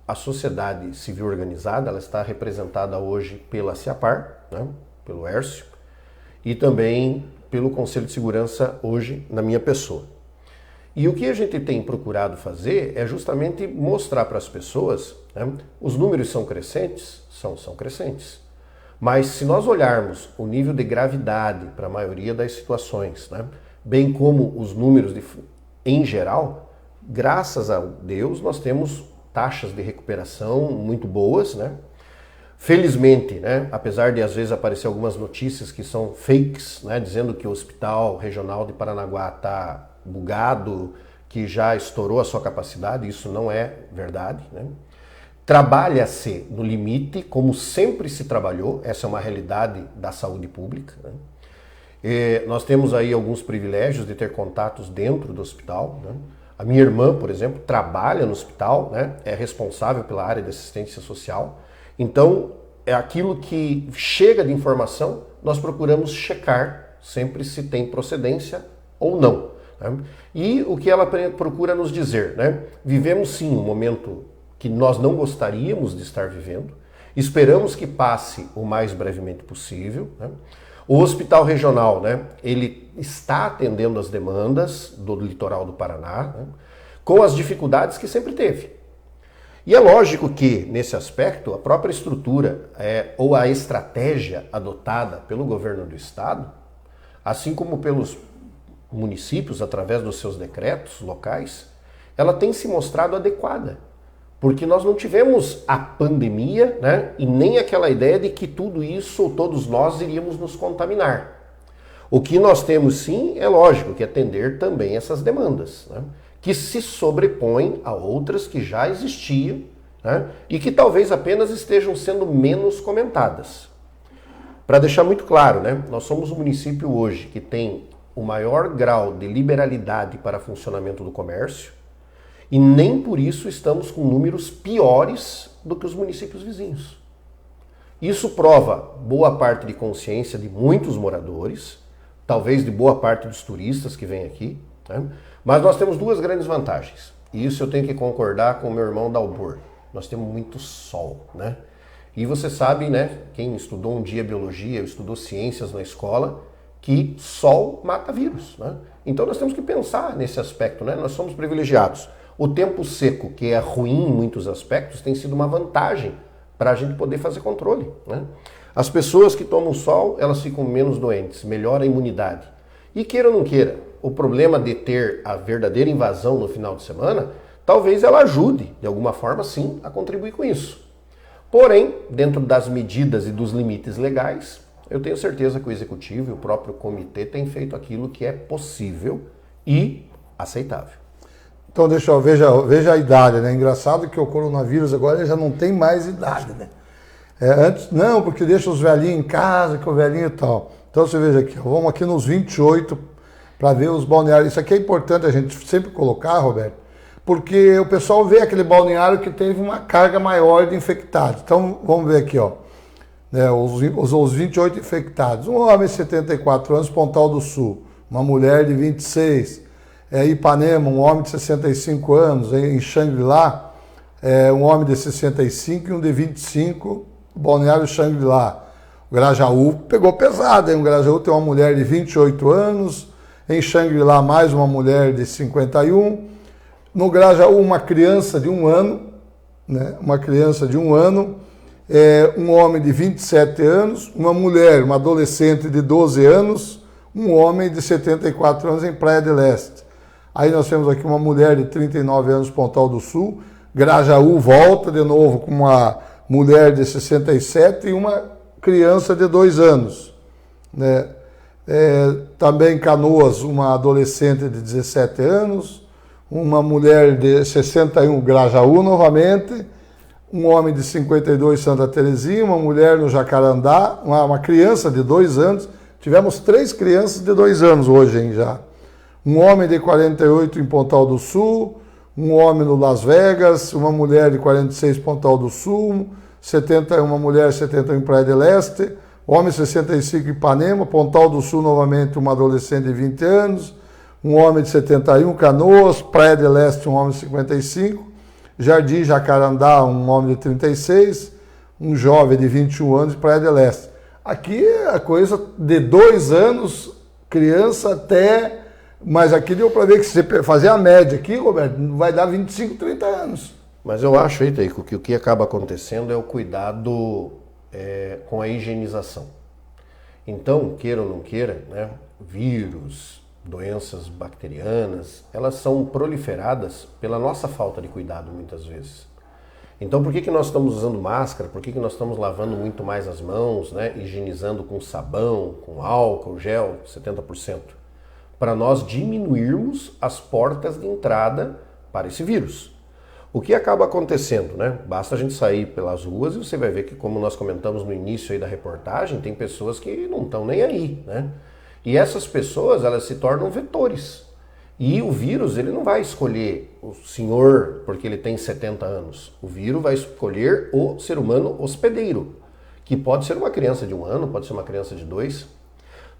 a sociedade civil organizada, ela está representada hoje pela CIAPAR, né, pelo Hércio, e também pelo Conselho de Segurança hoje na minha pessoa. E o que a gente tem procurado fazer é justamente mostrar para as pessoas, né, os números são crescentes? São crescentes. Mas se nós olharmos o nível de gravidade para a maioria das situações, né, bem como os números em geral, graças a Deus, nós temos taxas de recuperação muito boas, né? Felizmente, né, apesar de às vezes aparecer algumas notícias que são fakes, né, dizendo que o Hospital Regional de Paranaguá está bugado, que já estourou a sua capacidade, isso não é verdade, né? Trabalha-se no limite, como sempre se trabalhou, essa é uma realidade da saúde pública, né? E nós temos aí alguns privilégios de ter contatos dentro do hospital, né? A minha irmã, por exemplo, trabalha no hospital, né? É responsável pela área de assistência social. Então, é aquilo que chega de informação, nós procuramos checar sempre se tem procedência ou não, né? E o que ela procura nos dizer, né? Vivemos sim um momento que nós não gostaríamos de estar vivendo, esperamos que passe o mais brevemente possível, né? O Hospital Regional, né, ele está atendendo as demandas do litoral do Paraná, né, com as dificuldades que sempre teve. E é lógico que, nesse aspecto, a própria estrutura ou a estratégia adotada pelo governo do estado, assim como pelos municípios, através dos seus decretos locais, ela tem se mostrado adequada. Porque nós não tivemos a pandemia, né, e nem aquela ideia de que tudo isso, ou todos nós, iríamos nos contaminar. O que nós temos sim, é lógico, que atender também essas demandas, né, que se sobrepõem a outras que já existiam, né, e que talvez apenas estejam sendo menos comentadas. Para deixar muito claro, né, nós somos um município hoje que tem o maior grau de liberalidade para funcionamento do comércio, e nem por isso estamos com números piores do que os municípios vizinhos. Isso prova boa parte de consciência de muitos moradores, talvez de boa parte dos turistas que vêm aqui, né? Mas nós temos duas grandes vantagens. E isso eu tenho que concordar com o meu irmão Dalbor. Nós temos muito sol, né? E você sabe, né, quem estudou um dia biologia, estudou ciências na escola, que sol mata vírus, né? Então nós temos que pensar nesse aspecto, né? Nós somos privilegiados. O tempo seco, que é ruim em muitos aspectos, tem sido uma vantagem para a gente poder fazer controle, né? As pessoas que tomam sol, elas ficam menos doentes, melhora a imunidade. E queira ou não queira, o problema de ter a verdadeira invasão no final de semana, talvez ela ajude, de alguma forma sim, a contribuir com isso. Porém, dentro das medidas e dos limites legais, eu tenho certeza que o Executivo e o próprio Comitê têm feito aquilo que é possível e aceitável. Então, deixa eu veja a idade, né? Engraçado que o coronavírus agora ele já não tem mais idade, né? Antes, não, porque deixa os velhinhos em casa, que o velhinho e tal. Então, você veja aqui, vamos aqui nos 28 para ver os balneários. Isso aqui é importante a gente sempre colocar, Roberto, porque o pessoal vê aquele balneário que teve uma carga maior de infectados. Então, vamos ver aqui, ó. Os 28 infectados. Um homem de 74 anos, Pontal do Sul. Uma mulher de 26. Ipanema, um homem de 65 anos. Em Xangri-Lá, um homem de 65 e um de 25, Balneário Xangri-Lá. O Grajaú pegou pesado, hein? O Grajaú tem uma mulher de 28 anos. Em Xangri-Lá, mais uma mulher de 51. No Grajaú, uma criança de 1 ano. Né? Uma criança de 1 ano. Um homem de 27 anos. Uma mulher, uma adolescente de 12 anos. Um homem de 74 anos em Praia de Leste. Aí nós temos aqui uma mulher de 39 anos, Pontal do Sul. Grajaú volta de novo com uma mulher de 67 e uma criança de 2 anos. Né? Também Canoas, uma adolescente de 17 anos. Uma mulher de 61, Grajaú novamente. Um homem de 52, Santa Terezinha. Uma mulher no Jacarandá. Uma criança de 2 anos. Tivemos 3 crianças de 2 anos hoje, hein, já. Um homem de 48 em Pontal do Sul, um homem no Las Vegas, uma mulher de 46 em Pontal do Sul, 71, uma mulher 71 em Praia de Leste, homem 65 em Ipanema, Pontal do Sul novamente uma adolescente de 20 anos, um homem de 71, Canoas, Praia de Leste um homem de 55, Jardim Jacarandá um homem de 36, um jovem de 21 anos em Praia de Leste. Aqui é a coisa de 2 anos, criança até... Mas aqui deu para ver que se você fazer a média aqui, Roberto, vai dar 25, 30 anos. Mas eu acho aí, Teico, que o que acaba acontecendo é o cuidado com a higienização. Então, queira ou não queira, né, vírus, doenças bacterianas, elas são proliferadas pela nossa falta de cuidado muitas vezes. Então por que nós estamos usando máscara? Por que nós estamos lavando muito mais as mãos, né? Higienizando com sabão, com álcool, gel, 70%? Para nós diminuirmos as portas de entrada para esse vírus. O que acaba acontecendo, né? Basta a gente sair pelas ruas e você vai ver que, como nós comentamos no início aí da reportagem, tem pessoas que não estão nem aí, né? E essas pessoas, elas se tornam vetores. E o vírus, ele não vai escolher o senhor porque ele tem 70 anos. O vírus vai escolher o ser humano hospedeiro, que pode ser uma criança de 1 ano, pode ser uma criança de 2.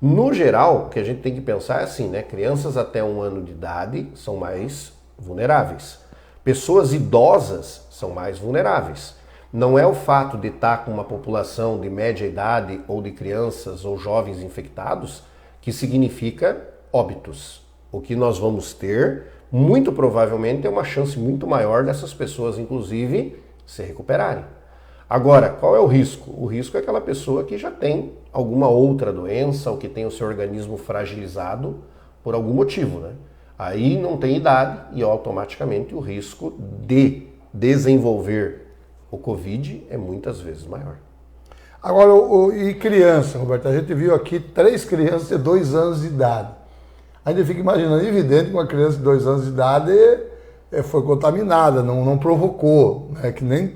No geral, o que a gente tem que pensar é assim, né? Crianças até 1 ano de idade são mais vulneráveis. Pessoas idosas são mais vulneráveis. Não é o fato de estar com uma população de média idade ou de crianças ou jovens infectados que significa óbitos. O que nós vamos ter, muito provavelmente, é uma chance muito maior dessas pessoas, inclusive, se recuperarem. Agora, qual é o risco? O risco é aquela pessoa que já tem alguma outra doença ou que tem o seu organismo fragilizado por algum motivo, né? Aí não tem idade e automaticamente o risco de desenvolver o Covid é muitas vezes maior. Agora, e criança, Roberto? A gente viu aqui 3 crianças de 2 anos de idade. A gente fica imaginando, evidente que uma criança de 2 anos de idade foi contaminada, não provocou, né? Que nem,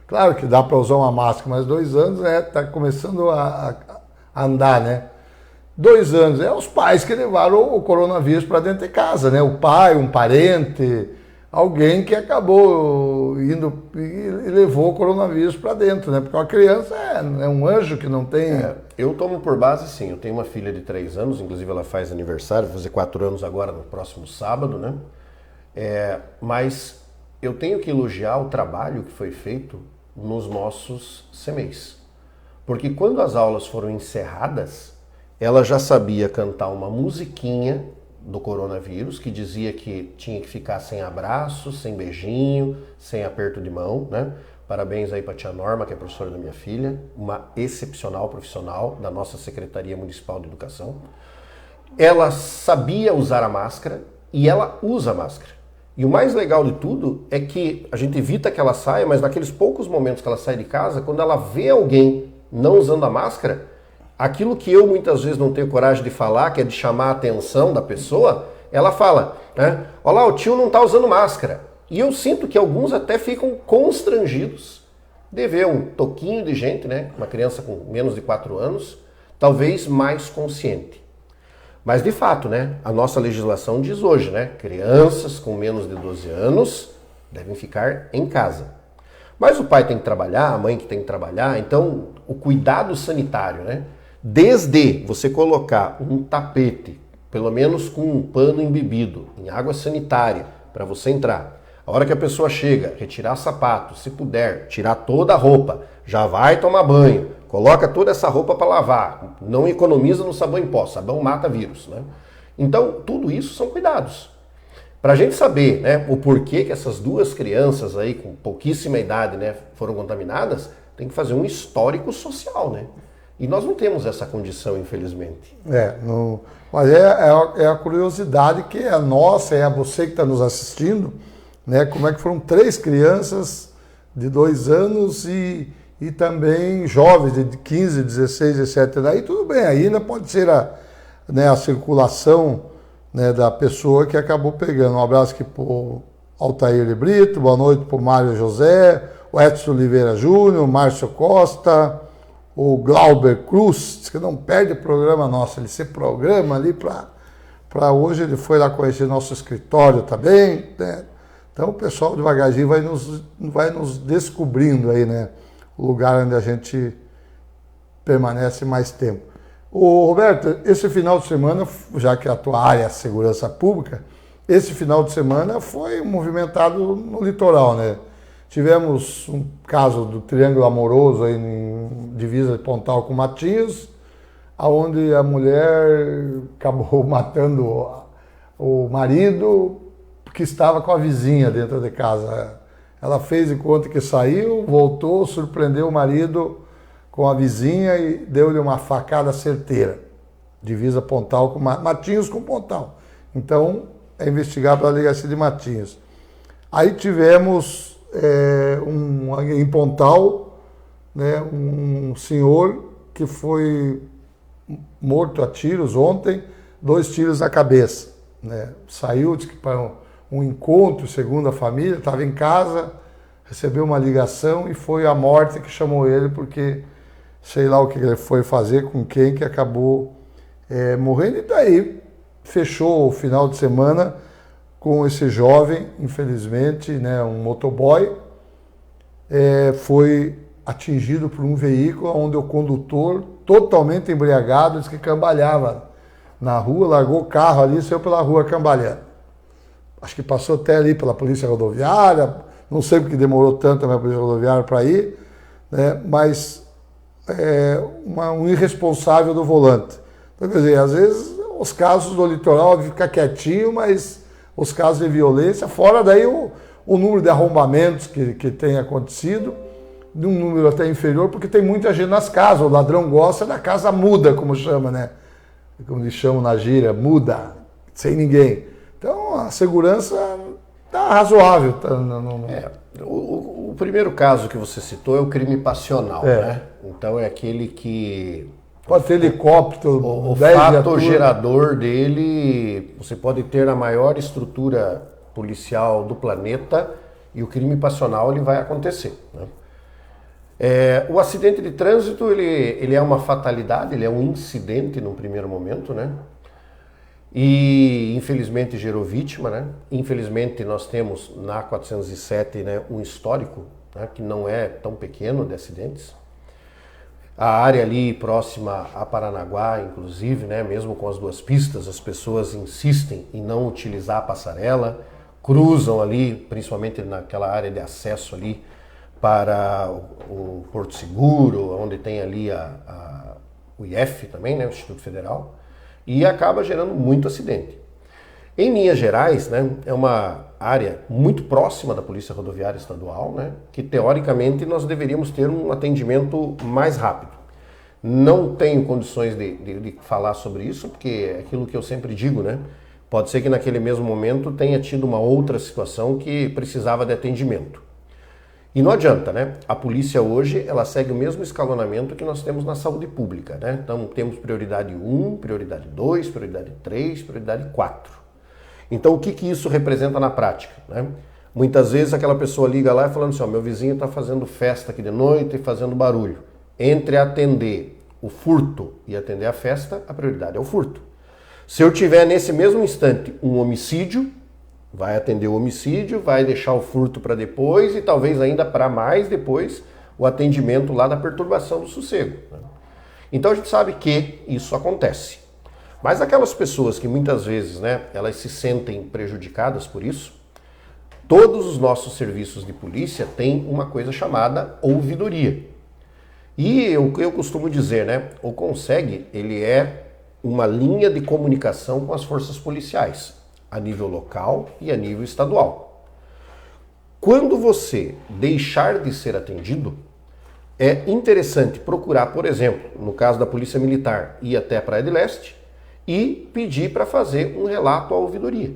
claro que dá para usar uma máscara, mas 2 anos está começando a andar, né? 2 anos, os pais que levaram o coronavírus para dentro de casa, né? O pai, um parente, alguém que acabou indo e levou o coronavírus para dentro, né? Porque uma criança é um anjo que não tem... Eu tomo por base, sim. Eu tenho uma filha de 3 anos, inclusive ela faz aniversário, vai fazer 4 anos agora no próximo sábado, né? Mas eu tenho que elogiar o trabalho que foi feito nos nossos CMEs. Porque quando as aulas foram encerradas, ela já sabia cantar uma musiquinha do coronavírus, que dizia que tinha que ficar sem abraço, sem beijinho, sem aperto de mão, né? Parabéns aí para a tia Norma, que é professora da minha filha, uma excepcional profissional da nossa Secretaria Municipal de Educação. Ela sabia usar a máscara e ela usa a máscara. E o mais legal de tudo é que a gente evita que ela saia, mas naqueles poucos momentos que ela sai de casa, quando ela vê alguém não usando a máscara, aquilo que eu muitas vezes não tenho coragem de falar, que é de chamar a atenção da pessoa, ela fala, né? Olha lá, o tio não está usando máscara. E eu sinto que alguns até ficam constrangidos de ver um toquinho de gente, né? Uma criança com menos de 4 anos, talvez mais consciente. Mas de fato, né? A nossa legislação diz hoje, né? Crianças com menos de 12 anos devem ficar em casa. Mas o pai tem que trabalhar, a mãe que tem que trabalhar, então o cuidado sanitário, né? Desde você colocar um tapete, pelo menos com um pano embebido, em água sanitária, para você entrar. A hora que a pessoa chega, retirar sapato, se puder, tirar toda a roupa, já vai tomar banho, coloca toda essa roupa para lavar, não economiza no sabão em pó, sabão mata vírus, né? Então, tudo isso são cuidados. Para a gente saber, né, o porquê que essas 2 crianças aí com pouquíssima idade, né, foram contaminadas, tem que fazer um histórico social, né? E nós não temos essa condição, infelizmente. Mas é a curiosidade que é nossa, é a você que está nos assistindo, né? Como é que foram 3 crianças de 2 anos e também jovens de 15, 16, 17 anos. Aí tudo bem, aí ainda pode ser a circulação, né, da pessoa que acabou pegando. Um abraço aqui para o Altair de Brito, boa noite para o Mário José, o Edson Oliveira Júnior, o Márcio Costa, o Glauber Cruz, que não perde programa nosso, ele se programa ali para hoje, ele foi lá conhecer nosso escritório também, né? Então o pessoal devagarzinho vai nos descobrindo aí, né, o lugar onde a gente permanece mais tempo. Ô Roberto, esse final de semana, já que a tua área é a segurança pública, esse final de semana foi movimentado no litoral, né? Tivemos um caso do Triângulo Amoroso aí em divisa de Pontal com Matinhos, onde a mulher acabou matando o marido que estava com a vizinha dentro de casa. Ela fez de conta que saiu, voltou, surpreendeu o marido com a vizinha e deu-lhe uma facada certeira. divisa Pontal com Matinhos com Pontal. Então, é investigado pela delegacia de Matinhos. Aí tivemos em Pontal, né, um senhor que foi morto a tiros ontem, 2 tiros na cabeça. Né? Saiu para um encontro, segundo a família, estava em casa, recebeu uma ligação e foi a morte que chamou ele, porque sei lá o que ele foi fazer com quem, que acabou morrendo. E daí fechou o final de semana com esse jovem, infelizmente, né, um motoboy, foi atingido por um veículo onde o condutor, totalmente embriagado, disse que cambalhava na rua, largou o carro ali e saiu pela rua cambalhando. Acho que passou até ali pela polícia rodoviária, não sei porque demorou tanto a polícia rodoviária para ir, né, mas um irresponsável do volante. Então, quer dizer, às vezes os casos do litoral ficam quietinho, mas os casos de violência, fora daí o número de arrombamentos que tem acontecido, de um número até inferior, porque tem muita gente nas casas, o ladrão gosta da casa muda, como chama, né? Como eles chamam na gíria, muda, sem ninguém. Então a segurança está razoável. O primeiro caso que você citou é o crime passional, né? Então é aquele que... Pode ter helicóptero, o fato gerador dele, você pode ter a maior estrutura policial do planeta e o crime passional ele vai acontecer, né? O acidente de trânsito ele é uma fatalidade, ele é um incidente no primeiro momento, né? E infelizmente gerou vítima, né? Infelizmente nós temos na 407, né, um histórico, né, que não é tão pequeno de acidentes. A área ali próxima a Paranaguá, inclusive, né, mesmo com as 2 pistas, as pessoas insistem em não utilizar a passarela, cruzam ali, principalmente naquela área de acesso ali para o Porto Seguro, onde tem ali o IF também, né, o Instituto Federal, e acaba gerando muito acidente. Em linhas gerais, né, é uma área muito próxima da Polícia Rodoviária Estadual, né, que teoricamente nós deveríamos ter um atendimento mais rápido. Não tenho condições de falar sobre isso, porque é aquilo que eu sempre digo, né? Pode ser que naquele mesmo momento tenha tido uma outra situação que precisava de atendimento. E não adianta, né? A polícia hoje, ela segue o mesmo escalonamento que nós temos na saúde pública, né? Então temos prioridade 1, prioridade 2, prioridade 3, prioridade 4. Então o que isso representa na prática, né? Muitas vezes aquela pessoa liga lá e falando assim, ó, meu vizinho está fazendo festa aqui de noite e fazendo barulho. Entre atender o furto e atender a festa, a prioridade é o furto. Se eu tiver nesse mesmo instante um homicídio, vai atender o homicídio, vai deixar o furto para depois e talvez ainda para mais depois o atendimento lá da perturbação do sossego, né? Então a gente sabe que isso acontece. Mas aquelas pessoas que muitas vezes, né, elas se sentem prejudicadas por isso, todos os nossos serviços de polícia têm uma coisa chamada ouvidoria. E eu costumo dizer, né, o CONSEG, ele é uma linha de comunicação com as forças policiais, a nível local e a nível estadual. Quando você deixar de ser atendido, é interessante procurar, por exemplo, no caso da Polícia Militar, ir até a Praia de Leste e pedir para fazer um relato à ouvidoria.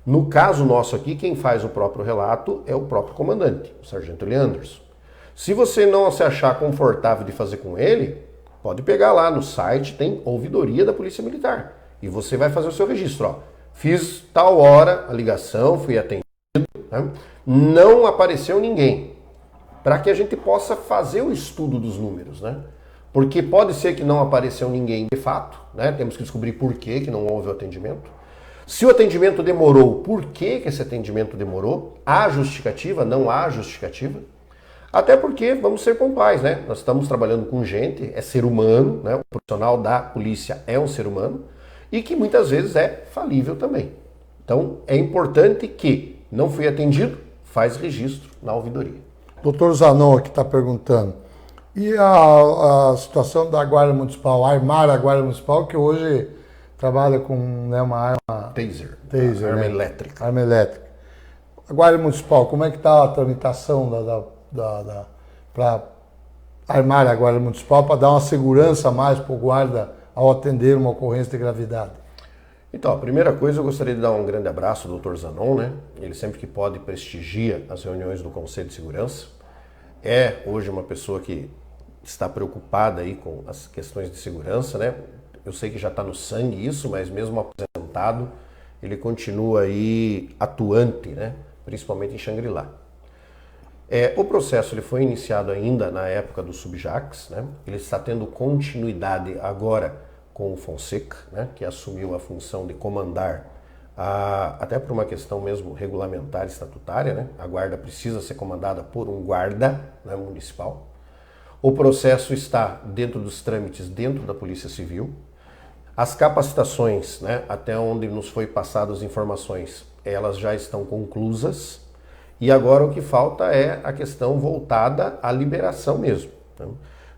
No caso nosso aqui, quem faz o próprio relato é o próprio comandante, o Sargento Leandros. Se você não se achar confortável de fazer com ele, pode pegar lá no site, tem ouvidoria da Polícia Militar. E você vai fazer o seu registro, ó. Fiz tal hora a ligação, fui atendido, né? Não apareceu ninguém. Para que a gente possa fazer o estudo dos números, né? Porque pode ser que não apareceu ninguém de fato, né? Temos que descobrir por que não houve o atendimento. Se o atendimento demorou, por que esse atendimento demorou? Há justificativa? Não há justificativa? Até porque, vamos ser pontuais, né? Nós estamos trabalhando com gente, é ser humano, né? O profissional da polícia é um ser humano e que muitas vezes é falível também. Então, é importante que não fui atendido, faz registro na ouvidoria. Doutor Zanon aqui está perguntando, e a situação da Guarda Municipal, armar a Guarda Municipal, que hoje trabalha com, né, uma arma... Taser, arma né? Elétrica. Arma elétrica. A Guarda Municipal, como é que está a tramitação para armar a Guarda Municipal, para dar uma segurança a mais para o guarda ao atender uma ocorrência de gravidade? Então, a primeira coisa, eu gostaria de dar um grande abraço ao Dr. Zanon, né? Ele sempre que pode prestigia as reuniões do Conselho de Segurança. É hoje uma pessoa que está preocupada aí com as questões de segurança, né? Eu sei que já está no sangue isso, mas mesmo aposentado, ele continua aí atuante, né? Principalmente em Xangri-Lá. O processo ele foi iniciado ainda na época do Subjax, né? Ele está tendo continuidade agora com o Fonseca, né? Que assumiu a função de comandar, até por uma questão mesmo regulamentar e estatutária, né? A guarda precisa ser comandada por um guarda, né, municipal. O processo está dentro dos trâmites dentro da Polícia Civil. As capacitações, né, até onde nos foi passadas as informações, elas já estão conclusas. E agora o que falta é a questão voltada à liberação mesmo. Né?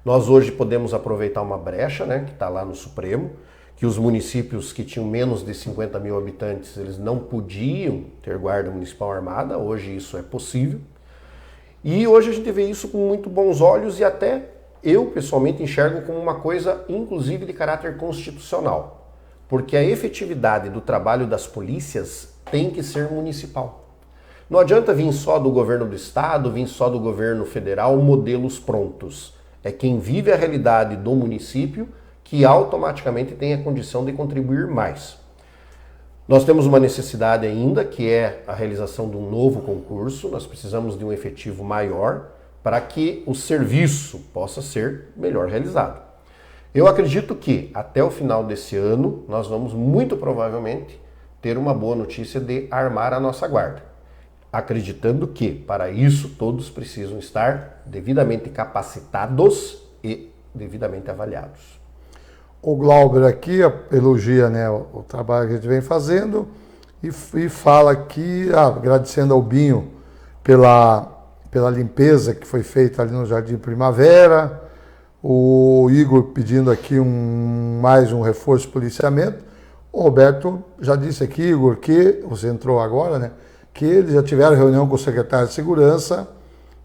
Nós hoje podemos aproveitar uma brecha, né, que está lá no Supremo, que os municípios que tinham menos de 50 mil habitantes, eles não podiam ter guarda municipal armada, hoje isso é possível. E hoje a gente vê isso com muito bons olhos e até eu pessoalmente enxergo como uma coisa inclusive de caráter constitucional, porque a efetividade do trabalho das polícias tem que ser municipal. Não adianta vir só do governo do estado, vir só do governo federal, modelos prontos. É quem vive a realidade do município que automaticamente tem a condição de contribuir mais. Nós temos uma necessidade ainda, que é a realização de um novo concurso. Nós precisamos de um efetivo maior para que o serviço possa ser melhor realizado. Eu acredito que até o final desse ano nós vamos muito provavelmente ter uma boa notícia de armar a nossa guarda. Acreditando que, para isso, todos precisam estar devidamente capacitados e devidamente avaliados. O Glauber aqui elogia, né, o trabalho que a gente vem fazendo e fala aqui, agradecendo ao Binho pela limpeza que foi feita ali no Jardim Primavera, o Igor pedindo aqui mais um reforço de policiamento. O Roberto já disse aqui, Igor, que você entrou agora, né, que eles já tiveram reunião com o secretário de Segurança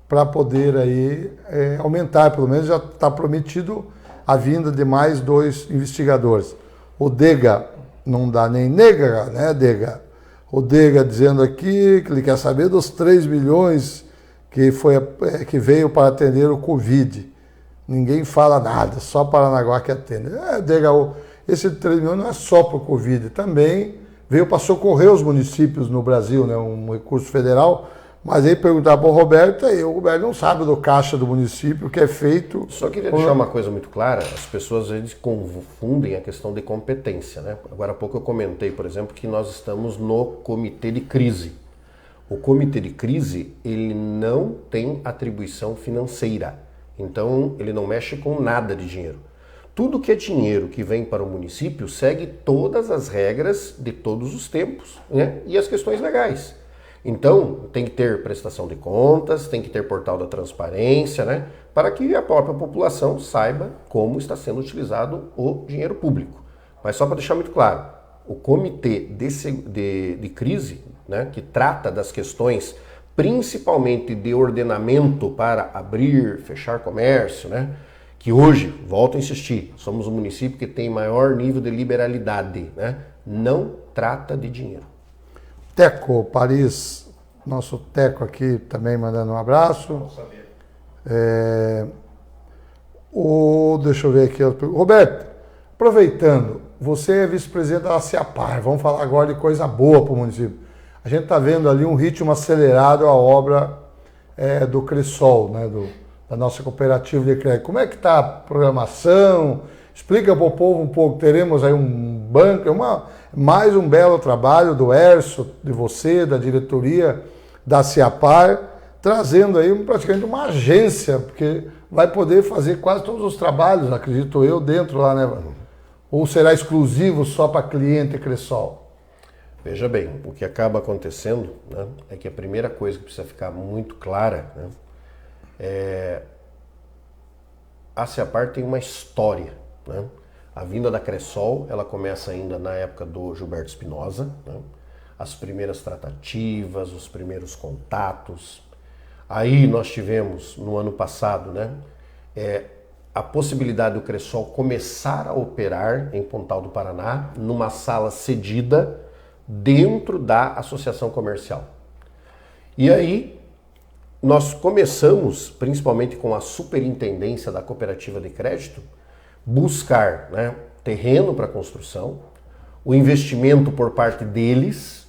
para poder aí aumentar, pelo menos já está prometido a vinda de mais 2 investigadores. O Dega não dá nem nega, né, Dega? O Dega dizendo aqui que ele quer saber dos 3 milhões que veio para atender o Covid. Ninguém fala nada, só Paranaguá que atende. Dega, esse 3 milhões não é só para o Covid, também veio para socorrer os municípios no Brasil, né, um recurso federal. Mas aí perguntar para o Roberto, o Roberto não sabe do caixa do município, que é feito... Só queria deixar uma coisa muito clara, as pessoas às vezes confundem a questão de competência, né? Agora há pouco eu comentei, por exemplo, que nós estamos no comitê de crise. O comitê de crise, ele não tem atribuição financeira, então ele não mexe com nada de dinheiro. Tudo que é dinheiro que vem para o município segue todas as regras de todos os tempos, né? E as questões legais. Então, tem que ter prestação de contas, tem que ter portal da transparência, né? Para que a própria população saiba como está sendo utilizado o dinheiro público. Mas só para deixar muito claro, o comitê de crise, né, que trata das questões principalmente de ordenamento para abrir, fechar comércio, né? Que hoje, volto a insistir, somos um município que tem maior nível de liberalidade, né? Não trata de dinheiro. Teco Paris, nosso Teco aqui também mandando um abraço. Deixa eu ver aqui. Roberto, aproveitando, você é vice-presidente da CEAPAR, vamos falar agora de coisa boa para o município. A gente está vendo ali um ritmo acelerado a obra do Cressol, né, da nossa cooperativa de crédito. Como é que está a programação? Explica para o povo um pouco. Teremos aí um banco, mais um belo trabalho do Erso, de você, da diretoria da CEAPAR, trazendo aí praticamente uma agência, porque vai poder fazer quase todos os trabalhos, acredito eu, dentro lá, né? Ou será exclusivo só para cliente Cressol? Veja bem, o que acaba acontecendo, né, é que a primeira coisa que precisa ficar muito clara, né, a CEAPAR tem uma história, né? A vinda da Cressol, ela começa ainda na época do Gilberto Espinosa, né? As primeiras tratativas, os primeiros contatos. Aí nós tivemos, no ano passado, né, a possibilidade do Cressol começar a operar em Pontal do Paraná numa sala cedida dentro da associação comercial. E aí nós começamos, principalmente com a superintendência da cooperativa de crédito, buscar, né, terreno para construção, o investimento por parte deles,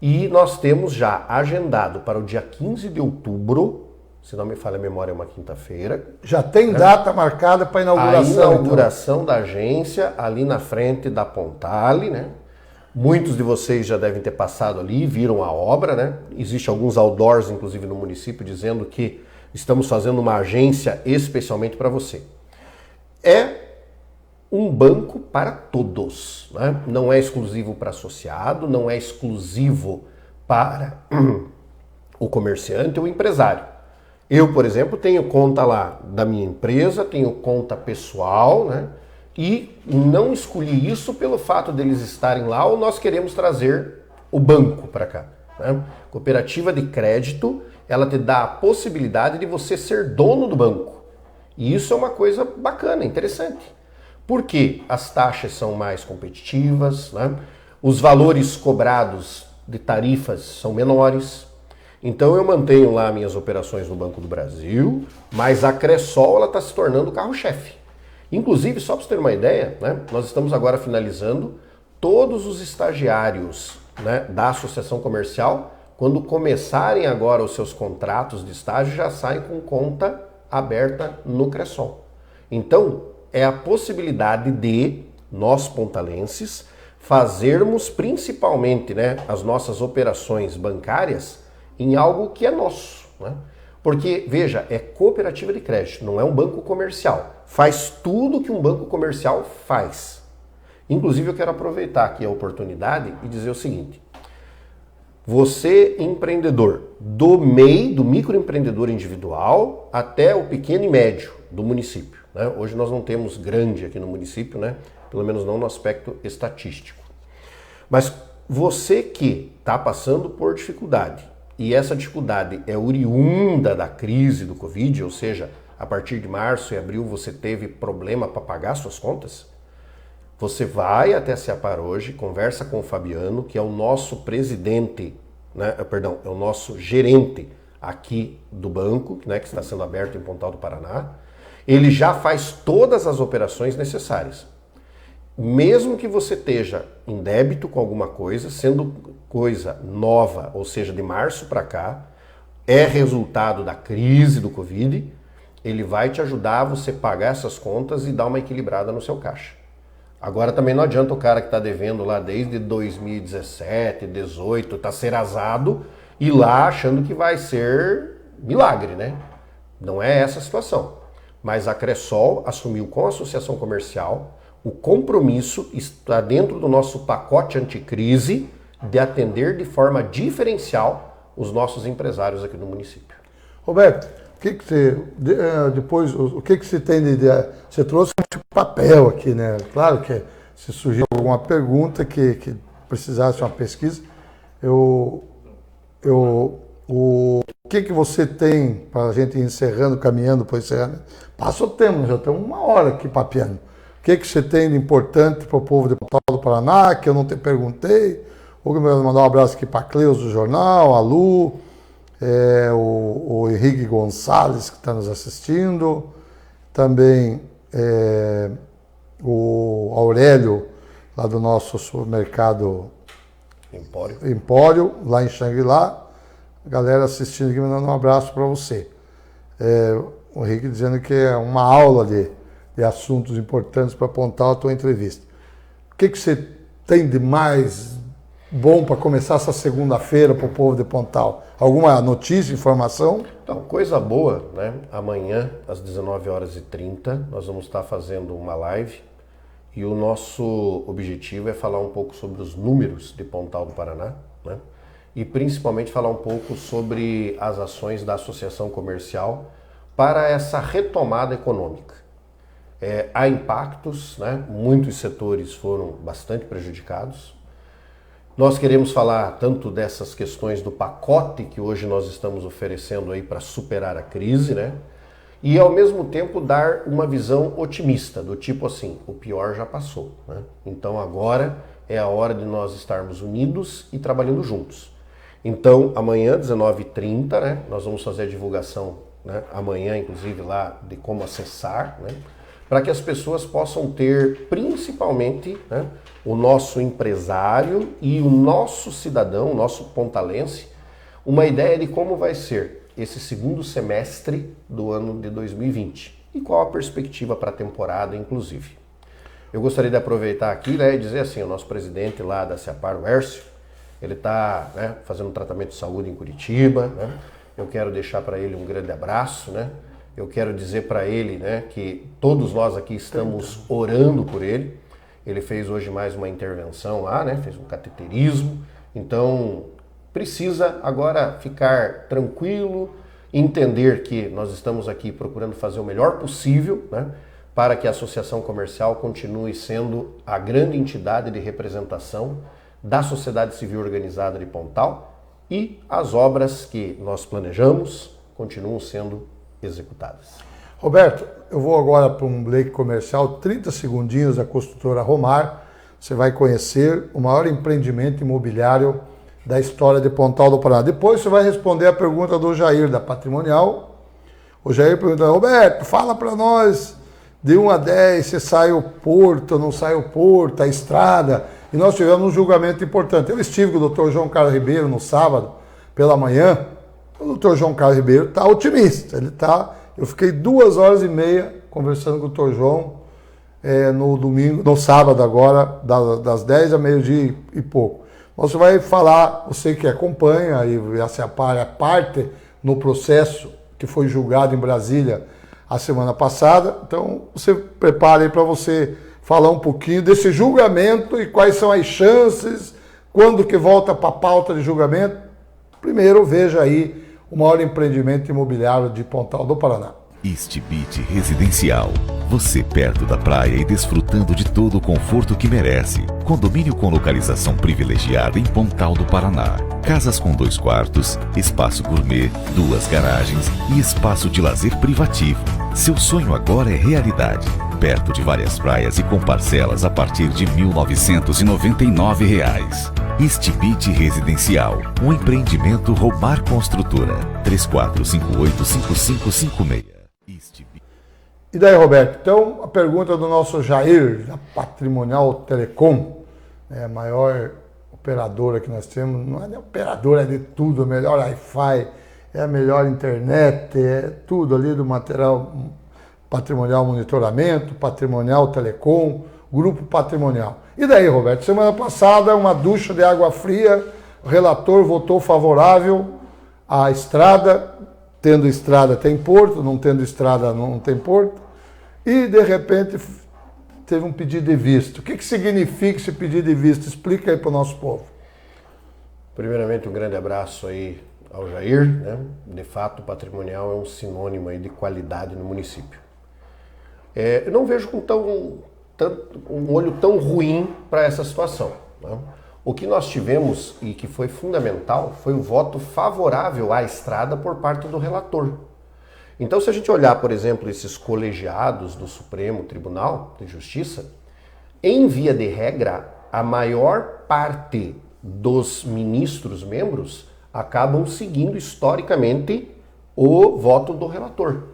e nós temos já agendado para o dia 15 de outubro, se não me falha a memória, é uma quinta-feira. Já tem data marcada para a inauguração. A inauguração da agência ali na frente da Pontale, né? Muitos de vocês já devem ter passado ali, viram a obra, né? Existem alguns outdoors, inclusive no município, dizendo que estamos fazendo uma agência especialmente para você. É um banco para todos, né? Não é exclusivo para associado, não é exclusivo para o comerciante ou o empresário. Eu, por exemplo, tenho conta lá da minha empresa, tenho conta pessoal, né? E não escolhi isso pelo fato deles estarem lá ou nós queremos trazer o banco para cá, né? Cooperativa de crédito, ela te dá a possibilidade de você ser dono do banco. E isso é uma coisa bacana, interessante. Porque as taxas são mais competitivas, né? Os valores cobrados de tarifas são menores. Então eu mantenho lá minhas operações no Banco do Brasil, mas a Cressol está se tornando o carro-chefe. Inclusive, só para você ter uma ideia, né, nós estamos agora finalizando todos os estagiários, né, da associação comercial, quando começarem agora os seus contratos de estágio, já saem com conta aberta no Cressol. Então, é a possibilidade de nós pontalenses fazermos principalmente, né, as nossas operações bancárias em algo que é nosso, né? Porque, veja, é cooperativa de crédito, não é um banco comercial. Faz tudo que um banco comercial faz. Inclusive, eu quero aproveitar aqui a oportunidade e dizer o seguinte. Você, empreendedor, do MEI, do microempreendedor individual, até o pequeno e médio do município, né? Hoje nós não temos grande aqui no município, né? Pelo menos não no aspecto estatístico. Mas você que está passando por dificuldade, e essa dificuldade é oriunda da crise do Covid, ou seja, a partir de março e abril você teve problema para pagar suas contas, você vai até a Ceapar hoje, conversa com o Fabiano, que é o nosso presidente, né, perdão, é o nosso gerente aqui do banco, né, que está sendo aberto em Pontal do Paraná. Ele já faz todas as operações necessárias. Mesmo que você esteja em débito com alguma coisa, sendo coisa nova, ou seja, de março para cá, é resultado da crise do Covid, ele vai te ajudar a você pagar essas contas e dar uma equilibrada no seu caixa. Agora também não adianta o cara que está devendo lá desde 2017, 2018, está serasado, ir lá achando que vai ser milagre, né? Não é essa a situação. Mas a Cressol assumiu com a associação comercial o compromisso, está dentro do nosso pacote anticrise, de atender de forma diferencial os nossos empresários aqui no município. Roberto, o que você depois o que você tem de ideia? Você trouxe um papel aqui, né? Claro que se surgir alguma pergunta que precisasse uma pesquisa, o que você tem para a gente ir encerrando, caminhando para encerrar? Passa o tempo, já estamos uma hora aqui papeando. O que você tem de importante para o povo de Pontal do Paraná, que eu não te perguntei? Vou mandar um abraço aqui para a Cleus do Jornal, a Lu, o Henrique Gonçalves, que está nos assistindo, também o Aurélio, lá do nosso supermercado Empório, lá em Xangri-Lá. A galera assistindo aqui, mandando um abraço para você. O Henrique dizendo que é uma aula de assuntos importantes para apontar a tua entrevista. O que você tem de mais bom para começar essa segunda-feira para o povo de Pontal? Alguma notícia, informação? Então, coisa boa, né? Amanhã, às 19h30, nós vamos estar fazendo uma live e o nosso objetivo é falar um pouco sobre os números de Pontal do Paraná, né? E principalmente falar um pouco sobre as ações da Associação Comercial para essa retomada econômica. Há impactos, né? Muitos setores foram bastante prejudicados. Nós queremos falar tanto dessas questões do pacote que hoje nós estamos oferecendo aí para superar a crise, né? e ao mesmo tempo dar uma visão otimista, do tipo assim, o pior já passou, né? Então agora é a hora de nós estarmos unidos e trabalhando juntos. Então amanhã, 19h30, né, nós vamos fazer a divulgação, né, amanhã inclusive lá de como acessar, né, para que as pessoas possam ter principalmente, né, o nosso empresário e o nosso cidadão, o nosso pontalense, uma ideia de como vai ser esse segundo semestre do ano de 2020 e qual a perspectiva para a temporada, inclusive. Eu gostaria de aproveitar aqui, né, e dizer assim, o nosso presidente lá da Ceapar, o Hércio, ele está, né, fazendo um tratamento de saúde em Curitiba, né? Eu quero deixar para ele um grande abraço, né? Eu quero dizer para ele, né, que todos nós aqui estamos orando por ele. Ele fez hoje mais uma intervenção lá, né? Fez um cateterismo. Então, precisa agora ficar tranquilo, entender que nós estamos aqui procurando fazer o melhor possível, né, para que a Associação Comercial continue sendo a grande entidade de representação da sociedade civil organizada de Pontal e as obras que nós planejamos continuam sendo executadas. Roberto, eu vou agora para um break comercial, 30 segundinhos da construtora Romar. Você vai conhecer o maior empreendimento imobiliário da história de Pontal do Paraná. Depois você vai responder a pergunta do Jair, da Patrimonial. O Jair pergunta, Roberto, fala para nós, de 1 a 10, se sai o porto, não sai o porto, a estrada. E nós tivemos um julgamento importante. Eu estive com o Dr. João Carlos Ribeiro no sábado, pela manhã. O Dr. João Carlos Ribeiro está otimista. Eu fiquei 2h30 conversando com o Dr. João no sábado agora, das 10 a meio-dia e pouco. Você vai falar, você que acompanha, e a Ceapar é parte no processo que foi julgado em Brasília a semana passada. Então, você prepare aí para você falar um pouquinho desse julgamento e quais são as chances, quando que volta para a pauta de julgamento. Primeiro, veja aí o maior empreendimento imobiliário de Pontal do Paraná. Istibit Residencial. Você perto da praia e desfrutando de todo o conforto que merece. Condomínio com localização privilegiada em Pontal do Paraná. Casas com 2 quartos, espaço gourmet, 2 garagens e espaço de lazer privativo. Seu sonho agora é realidade. Perto de várias praias e com parcelas a partir de R$ 1.999. Istibit Residencial, um empreendimento Romar Construtora. 3458-5556. E daí, Roberto? Então, a pergunta do nosso Jair, da Patrimonial Telecom, a maior operadora que nós temos, não é nem operadora, é de tudo, a melhor Wi-Fi, é a melhor internet, é tudo ali do material patrimonial monitoramento, patrimonial telecom, grupo patrimonial. E daí, Roberto? Semana passada, uma ducha de água fria, o relator votou favorável à estrada, tendo estrada tem porto, não tendo estrada não tem porto, e de repente teve um pedido de visto. O que significa esse pedido de visto? Explica aí para o nosso povo. Primeiramente, um grande abraço aí ao Jair, né? De fato, o patrimonial é um sinônimo aí de qualidade no município. Eu não vejo com um olho tão ruim para essa situação, né? O que nós tivemos e que foi fundamental foi o voto favorável à estrada por parte do relator. Então, se a gente olhar, por exemplo, esses colegiados do Supremo Tribunal de Justiça, em via de regra, a maior parte dos ministros membros acabam seguindo historicamente o voto do relator.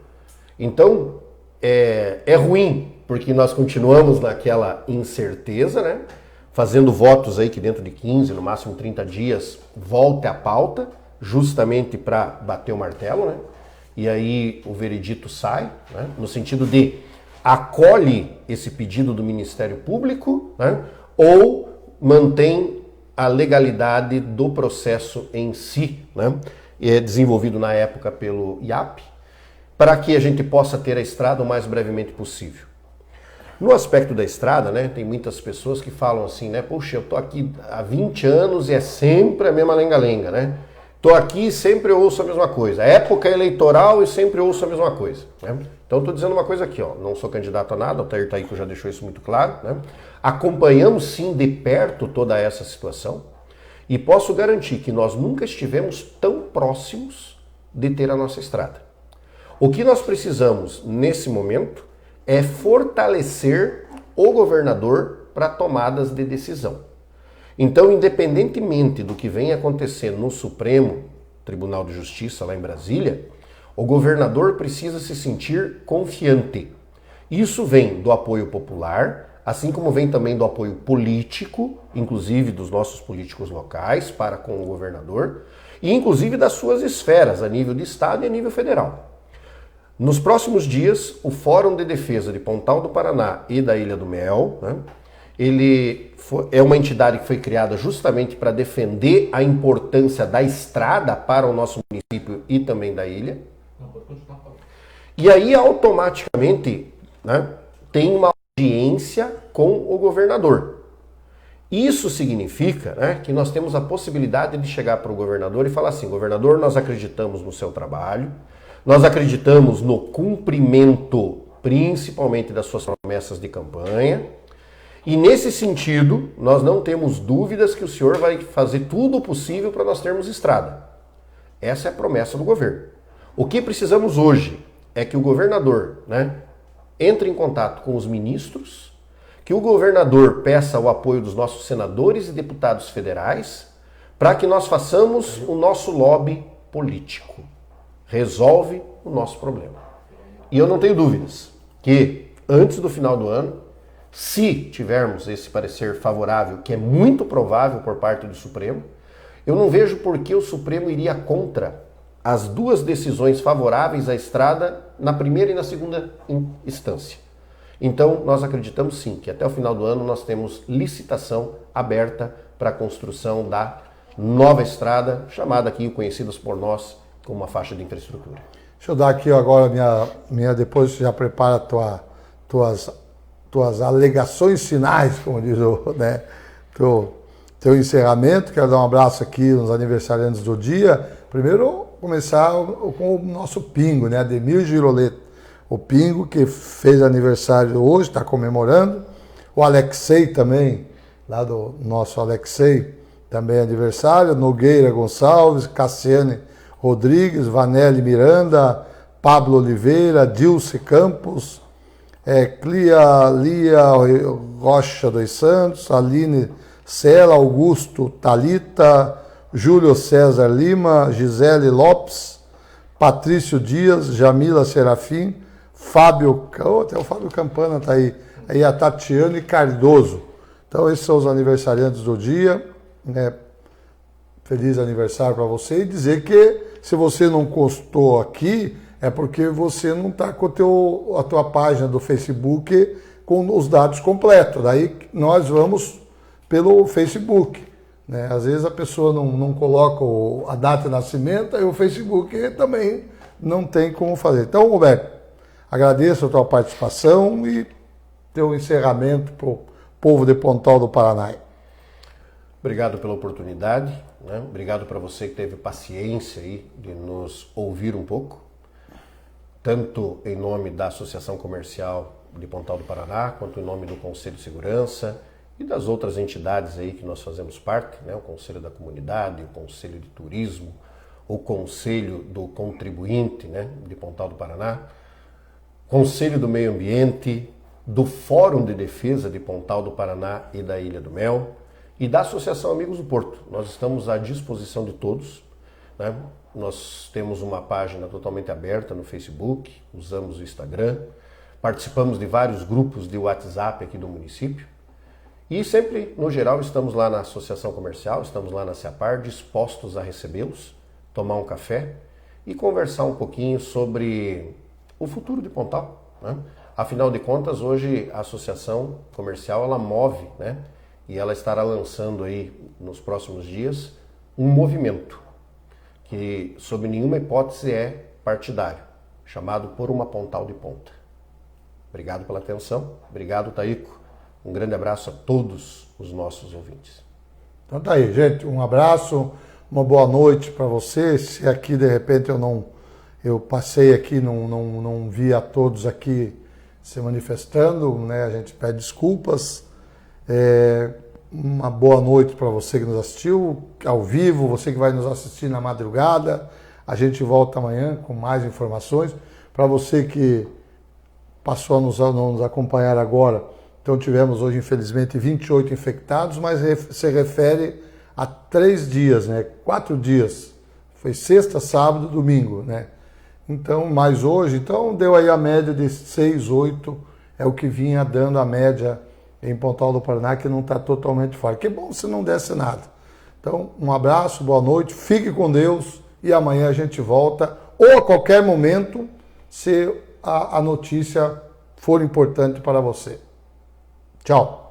Então, é ruim, porque nós continuamos naquela incerteza, né? Fazendo votos aí que dentro de 15, no máximo 30 dias, volte à pauta, justamente para bater o martelo, né? E aí o veredito sai, né? No sentido de acolhe esse pedido do Ministério Público, né? Ou mantém a legalidade do processo em si, né? Desenvolvido na época pelo IAP, para que a gente possa ter a estrada o mais brevemente possível. No aspecto da estrada, né, tem muitas pessoas que falam assim, né, poxa, eu tô aqui há 20 anos e é sempre a mesma lenga-lenga, né? Tô aqui e sempre ouço a mesma coisa. Época eleitoral e sempre ouço a mesma coisa, né? Então tô dizendo uma coisa aqui, ó, não sou candidato a nada, o Altair Taíco já deixou isso muito claro, né? Acompanhamos sim de perto toda essa situação e posso garantir que nós nunca estivemos tão próximos de ter a nossa estrada. O que nós precisamos nesse momento é fortalecer o governador para tomadas de decisão. Então, independentemente do que vem acontecendo no Supremo Tribunal de Justiça lá em Brasília, o governador precisa se sentir confiante. Isso vem do apoio popular, assim como vem também do apoio político, inclusive dos nossos políticos locais para com o governador, e inclusive das suas esferas, a nível de Estado e a nível federal. Nos próximos dias, o Fórum de Defesa de Pontal do Paraná e da Ilha do Mel, né, é uma entidade que foi criada justamente para defender a importância da estrada para o nosso município e também da ilha. E aí, automaticamente, né, tem uma audiência com o governador. Isso significa, né, que nós temos a possibilidade de chegar para o governador e falar assim: governador, nós acreditamos no seu trabalho, nós acreditamos no cumprimento, principalmente das suas promessas de campanha, e nesse sentido, nós não temos dúvidas que o senhor vai fazer tudo o possível para nós termos estrada. Essa é a promessa do governo. O que precisamos hoje é que o governador, né, entre em contato com os ministros, que o governador peça o apoio dos nossos senadores e deputados federais para que nós façamos o nosso lobby político. Resolve o nosso problema. E eu não tenho dúvidas que antes do final do ano, se tivermos esse parecer favorável, que é muito provável por parte do Supremo, eu não vejo por que o Supremo iria contra as duas decisões favoráveis à estrada na primeira e na segunda instância. Então, nós acreditamos sim que até o final do ano nós temos licitação aberta para a construção da nova estrada, chamada aqui, conhecidas por nós, como uma faixa de infraestrutura. Deixa eu dar aqui agora depois você já prepara tuas alegações finais, como diz teu encerramento. Quero dar um abraço aqui nos aniversariantes do dia. Primeiro, começar com o nosso Pingo, né? Ademir Giroleto. O Pingo, que fez aniversário hoje, está comemorando. O Alexei também, lá do nosso Alexei, também aniversário. Nogueira Gonçalves, Cassiane Rodrigues, Vanelli Miranda, Pablo Oliveira, Dilce Campos, Lia Rocha dos Santos, Aline Sela, Augusto Talita, Júlio César Lima, Gisele Lopes, Patrício Dias, Jamila Serafim, até o Fábio Campana está aí, a Tatiane Cardoso. Então esses são os aniversariantes do dia, né? Feliz aniversário para você, e dizer que se você não postou aqui, é porque você não está com a tua página do Facebook com os dados completos. Daí nós vamos pelo Facebook, né? Às vezes a pessoa não coloca a data de nascimento, aí o Facebook também não tem como fazer. Então, Roberto, agradeço a tua participação e teu encerramento para o povo de Pontal do Paraná. Obrigado pela oportunidade, né? Obrigado para você que teve paciência aí de nos ouvir um pouco, tanto em nome da Associação Comercial de Pontal do Paraná, quanto em nome do Conselho de Segurança e das outras entidades aí que nós fazemos parte, né? O Conselho da Comunidade, o Conselho de Turismo, o Conselho do Contribuinte, né? De Pontal do Paraná, Conselho do Meio Ambiente, do Fórum de Defesa de Pontal do Paraná e da Ilha do Mel, e da Associação Amigos do Porto. Nós estamos à disposição de todos, né? Nós temos uma página totalmente aberta no Facebook, usamos o Instagram, participamos de vários grupos de WhatsApp aqui do município e sempre, no geral, estamos lá na Associação Comercial, estamos lá na CEAPAR, dispostos a recebê-los, tomar um café e conversar um pouquinho sobre o futuro de Pontal, né? Afinal de contas, hoje a Associação Comercial ela move, né? E ela estará lançando aí nos próximos dias um movimento que, sob nenhuma hipótese, é partidário, chamado Por uma Pontal de Ponta. Obrigado pela atenção, obrigado, Taíco. Um grande abraço a todos os nossos ouvintes. Então tá aí, gente, um abraço, uma boa noite para você. Se aqui, de repente, eu passei aqui, não vi a todos aqui se manifestando, né? A gente pede desculpas. Uma boa noite para você que nos assistiu ao vivo, você que vai nos assistir na madrugada. A gente volta amanhã com mais informações. Para você que passou a nos acompanhar agora, então tivemos hoje, infelizmente, 28 infectados, mas se refere a 3 dias, né? 4 dias. Foi sexta, sábado, domingo, né? Então, mais hoje, então deu aí a média de 6, 8, é o que vinha dando a média em Pontal do Paraná, que não está totalmente fora. Que bom se não desse nada. Então, um abraço, boa noite, fique com Deus e amanhã a gente volta, ou a qualquer momento, se a notícia for importante para você. Tchau.